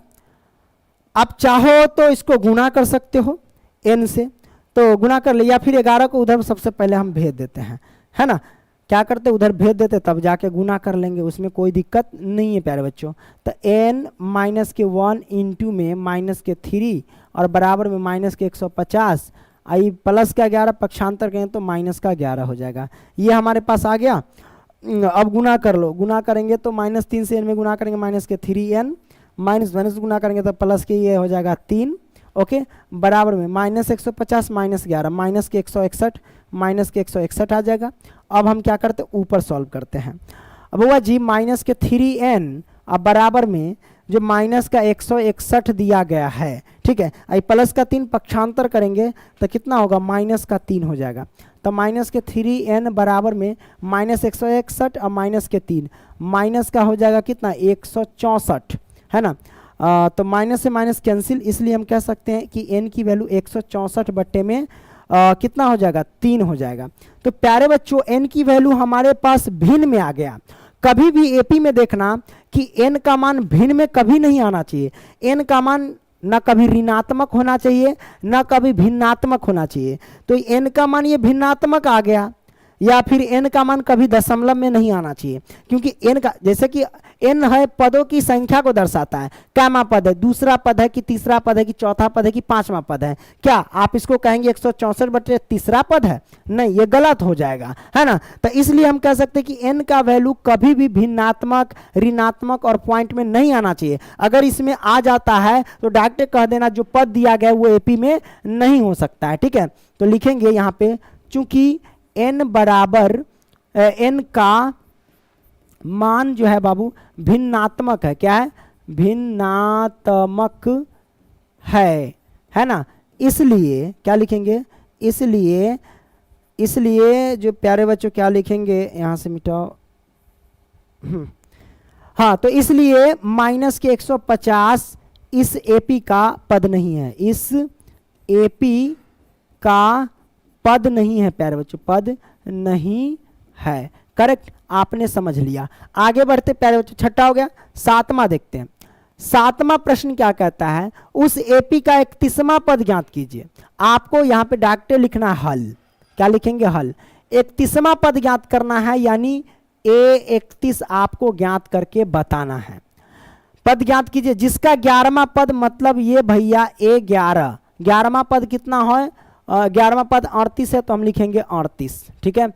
A: आप चाहो तो इसको गुना कर सकते हो n से, तो गुना कर ले, या फिर 11 को उधर सबसे पहले हम भेज देते हैं, है ना। क्या करते, उधर भेज देते तब जाके गुना कर लेंगे, उसमें कोई दिक्कत नहीं है प्यारे बच्चों। तो n -1 इंटू में -3 और बराबर में -150, आई प्लस का 11 पक्षांतर करें तो -11 हो जाएगा, ये हमारे पास आ गया। अब गुना कर लो, गुना करेंगे तो -3 से n में गुना करेंगे -3n, माइनस गुना करेंगे तो प्लस के ये हो जाएगा 3, ओके, बराबर में -150 -11 -161 आ जाएगा। अब हम क्या करते हैं, ऊपर सॉल्व करते हैं। अब हुआ जी -3n, अब बराबर में जो माइनस का 161 दिया गया है, ठीक है, आई प्लस का 3 पक्षांतर करेंगे तो कितना होगा, -3 हो जाएगा। तो -3n बराबर में -161 और -3, माइनस का हो जाएगा कितना, 164, है ना। तो माइनस से माइनस कैंसिल, इसलिए हम कह सकते हैं कि n की वैल्यू 164 बट्टे में कितना हो जाएगा, 3 हो जाएगा। तो प्यारे बच्चों n की वैल्यू हमारे पास भिन्न में आ गया। कभी भी एपी में देखना कि n का मान भिन्न में कभी नहीं आना चाहिए, n का मान न कभी ऋणात्मक होना चाहिए न कभी भिन्नात्मक होना चाहिए। तो n का मान ये भिन्नात्मक आ गया, या फिर n का मान कभी दशमलव में नहीं आना चाहिए, क्योंकि n का, जैसे कि n है पदों की संख्या को दर्शाता है, कैमा पद है, दूसरा पद है कि तीसरा पद है कि चौथा पद है कि पांचवा पद है, क्या आप इसको कहेंगे 164 बटे तीसरा पद है, नहीं, ये गलत हो जाएगा, है ना। तो इसलिए हम कह सकते हैं कि n का वैल्यू कभी भी भिन्नात्मक, ऋणात्मक और पॉइंट में नहीं आना चाहिए। अगर इसमें आ जाता है तो डायरेक्ट कह देना जो पद दिया गया वो एपी में नहीं हो सकता है, ठीक है। तो लिखेंगे यहाँ पे, चूंकि n बराबर n का मान जो है बाबू भिन्नात्मक है, क्या है, भिन्नात्मक है ना, इसलिए क्या लिखेंगे, इसलिए जो प्यारे बच्चों क्या लिखेंगे, यहां से मिटाओ, हाँ, तो इसलिए -150 इस एपी का पद नहीं है, इस एपी का पद नहीं है प्यारे बच्चों, पद नहीं है, करेक्ट, आपने समझ लिया। आगे बढ़ते प्यारे बच्चों, छठा हो गया, सातवां देखते हैं। सातवां प्रश्न क्या कहता है, उस एपी का 31वां पद ज्ञात कीजिए। आपको यहाँ पे डायरेक्ट लिखना है हल, क्या लिखेंगे, हल। 31वां पद ज्ञात करना है, यानी A31 आपको ज्ञात करके बताना है। पद ज्ञात कीजिए जिसका 11वां पद, मतलब ये भैया A11, 11वां पद कितना है, 11वां पद 38 है, तो हम लिखेंगे 38, ठीक है।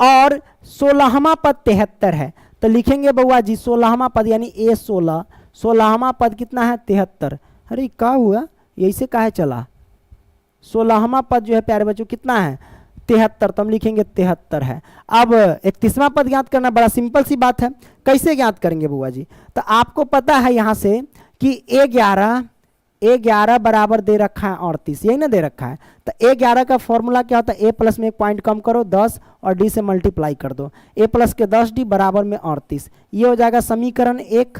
A: और 16वां पद 73 है, तो लिखेंगे बउआ जी 16वां पद, यानी A16, 16वां पद कितना है, 73। अरे क्या हुआ, यही से काहे चला, 16वां पद जो है प्यारे बच्चों कितना है, 73, तो हम लिखेंगे 73 है। अब 31वां पद ज्ञात करना बड़ा सिंपल सी बात है, कैसे ज्ञात करेंगे बुआ जी, तो आपको पता है यहाँ से कि A11 बराबर दे रखा है 38, यही ना दे रखा है। तो A11 का फॉर्मूला क्या होता है, A प्लस में एक पॉइंट कम करो 10 और D से मल्टीप्लाई कर दो, A प्लस के 10D बराबर में 38, ये हो जाएगा समीकरण 1,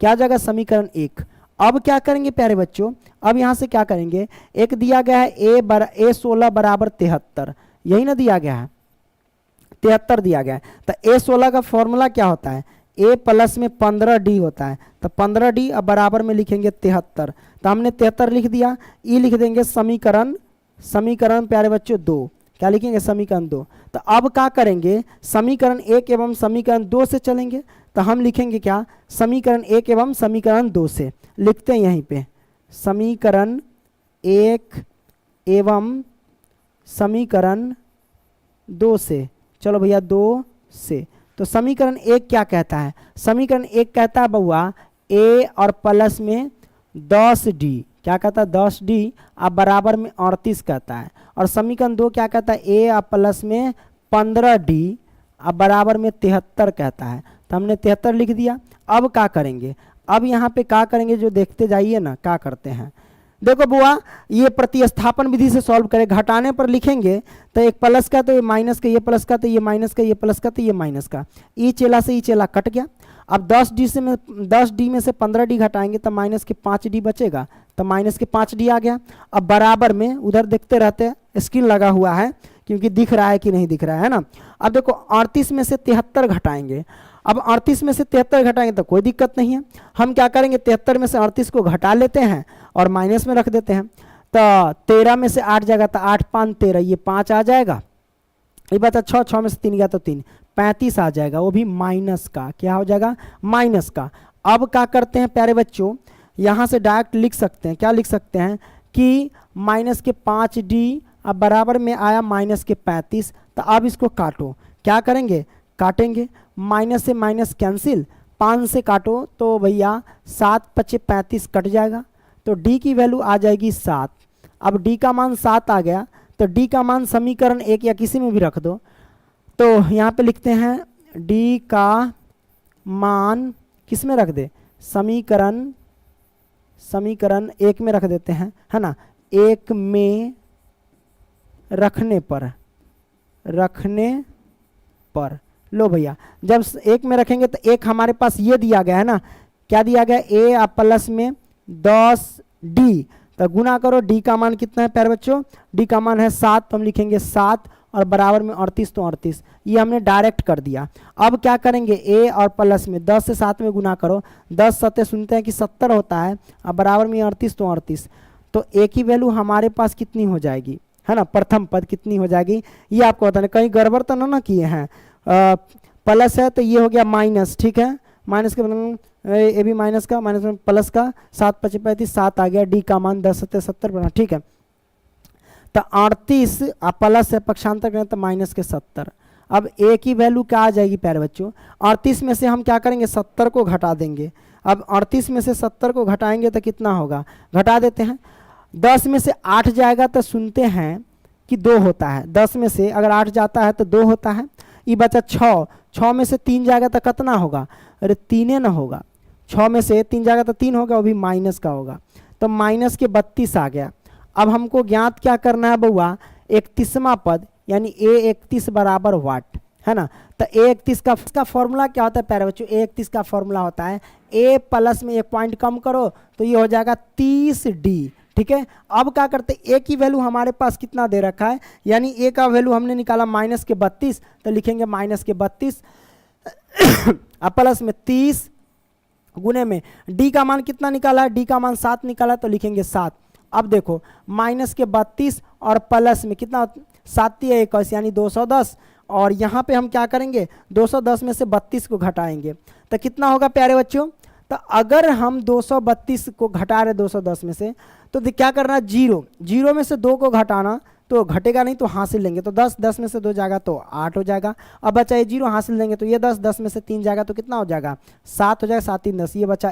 A: क्या हो जाएगा, समीकरण 1। अब क्या करेंगे प्यारे बच्चों, अब यहाँ से क्या करेंगे, एक दिया गया है A16 बराबर 73, यही ना दिया गया है, 73 दिया गया है। तो A16 का फॉर्मूला क्या होता है, A प्लस में 15D होता है। तो 15D अब बराबर में लिखेंगे 73, तो हमने 73 लिख दिया। ई लिख देंगे समीकरण, समीकरण प्यारे बच्चों 2, क्या लिखेंगे समीकरण 2। तो अब क्या करेंगे, समीकरण 1 एवं समीकरण 2 से चलेंगे। तो हम लिखेंगे क्या, समीकरण 1 एवं समीकरण 2 से लिखते हैं यहीं पे, समीकरण 1 एवं समीकरण 2 से। चलो भैया 2 से, तो समीकरण 1 क्या कहता है, समीकरण 1 कहता है बउआ A और प्लस में 10D, क्या कहता है 10D अब बराबर में 38 कहता है। और समीकरण 2 क्या कहता है, A और प्लस में 15D अब बराबर में 73 कहता है। तो हमने 73 लिख दिया। अब क्या करेंगे, अब यहाँ पे क्या करेंगे, जो देखते जाइए ना क्या करते हैं। देखो बुआ, ये प्रतिस्थापन विधि से सॉल्व करें, घटाने पर लिखेंगे तो एक प्लस का तो ये माइनस का, ये प्लस का तो ये माइनस का, ये प्लस का तो ये माइनस का, ई चेला से ई चेला कट गया। अब 10D में से 15D घटाएंगे तो माइनस के 5D बचेगा, तो माइनस के 5D आ गया। अब बराबर में उधर देखते रहते हैं, स्क्रीन लगा हुआ है क्योंकि दिख रहा है कि नहीं दिख रहा है ना। अब देखो 38 में से 73 घटाएंगे, अब 38 में से 73 घटाएंगे तो कोई दिक्कत नहीं है। हम क्या करेंगे, 73 में से 38 को घटा लेते हैं और माइनस में रख देते हैं। तो 13 में से 8 जाएगा तो 8 5 13, ये 5 आ जाएगा। ये बात 6 में से 3 गया तो 3, 35 आ जाएगा, वो भी माइनस का, क्या हो जाएगा माइनस का। अब क्या करते हैं प्यारे बच्चों, यहाँ से डायरेक्ट लिख सकते हैं, क्या लिख सकते हैं कि माइनस के 5D अब बराबर में आया माइनस के 35। तो अब इसको काटो, क्या करेंगे काटेंगे, माइनस से माइनस कैंसिल, 5 से काटो तो भैया 7 5 35 कट जाएगा, तो D की वैल्यू आ जाएगी 7। अब D का मान 7 आ गया, तो D का मान समीकरण 1 या किसी में भी रख दो। तो यहाँ पे लिखते हैं D का मान किस में रख दे, समीकरण 1 में रख देते हैं, है ना। 1 में रखने पर लो भैया, जब 1 में रखेंगे तो 1 हमारे पास ये दिया गया है ना, क्या दिया गया, A और प्लस में 10D, तो गुना करो। D का मान कितना है प्यारे बच्चों, D का मान है 7, तो हम लिखेंगे 7 और बराबर में 38, तो 38 ये हमने डायरेक्ट कर दिया। अब क्या करेंगे, A और प्लस में 10 से 7 में गुना करो, 10 7 सुनते हैं कि 70 होता है, अब बराबर में 38, तो 38। तो A की वैल्यू हमारे पास कितनी हो जाएगी, है ना, प्रथम पद कितनी हो जाएगी, ये आपको बताना, कहीं गड़बड़ तो ना किए हैं। प्लस है तो ये हो गया माइनस, ठीक है, माइनस के ए भी माइनस का, माइनस में प्लस का, 7 5 35 7 आ गया। D का मान 10 7 70 बना, ठीक है। तो 38 प्लस है, पक्षांतर करें तो माइनस के 70। अब A की वैल्यू क्या आ जाएगी प्यारे बच्चों, 38 में से हम क्या करेंगे 70 को घटा देंगे। अब 38 में से 70 को घटाएंगे तो कितना होगा, घटा देते हैं। 10 में से 8 जाएगा तो सुनते हैं कि 2 होता है, 10 में से अगर 8 जाता है तो 2 होता है। ये बचा 6 में से 3 जाएगा तो कितना होगा, अरे 3 ना होगा, 6 में से 3 जाएगा तो 3 होगा, वो भी माइनस का होगा, तो माइनस के 32 आ गया। अब हमको ज्ञात क्या करना है बउआ, 31वां पद यानी A31 बराबर वाट, है ना। तो A31 का फॉर्मूला क्या होता है प्यारे बच्चों, A31 का फॉर्मूला होता है A प्लस में 1 पॉइंट कम करो तो ये हो जाएगा 30D, ठीक है। अब क्या करते, A की वैल्यू हमारे पास कितना दे रखा है, यानी A का वैल्यू हमने निकाला माइनस के 32, तो लिखेंगे माइनस के 32 अब प्लस में 30 गुने में D का मान कितना निकाला है, D का मान 7 निकाला, तो लिखेंगे 7। अब देखो माइनस के 32 और प्लस में कितना, 7 या 21 यानी 210, और यहाँ पे हम क्या करेंगे 210 में से 32 को घटाएंगे तो कितना होगा प्यारे बच्चों। तो अगर हम 232 को घटा रहे 210 में से, तो क्या करना, 0 में से 2 को घटाना, तो घटेगा नहीं तो हासिल लेंगे, तो 10 में से 2 जाएगा तो 8 हो जाएगा। अब बचा ये 0 हासिल लेंगे तो ये 10 में से 3 जाएगा तो कितना हो जाएगा 7 हो जाएगा, 7 3 10, ये बचा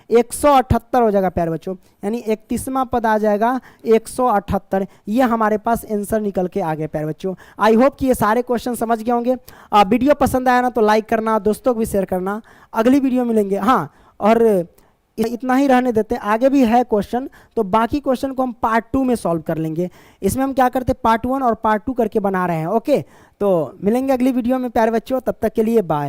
A: 178 हो जाएगा प्यारे बच्चों, यानी 31वां पद आ जाएगा 178। ये हमारे पास आंसर निकल के आ गए प्यारे बच्चों। आई होप कि ये सारे क्वेश्चन समझ गए होंगे। वीडियो पसंद आया ना तो लाइक करना, दोस्तों को भी शेयर करना। अगली वीडियो मिलेंगे, हाँ, और इतना ही रहने देते हैं, आगे भी है क्वेश्चन, तो बाकी क्वेश्चन को हम पार्ट 2 में सॉल्व कर लेंगे। इसमें हम क्या करते हैं, पार्ट 1 और पार्ट 2 करके बना रहे हैं। ओके, तो मिलेंगे अगली वीडियो में प्यारे बच्चों, तब तक के लिए बाय।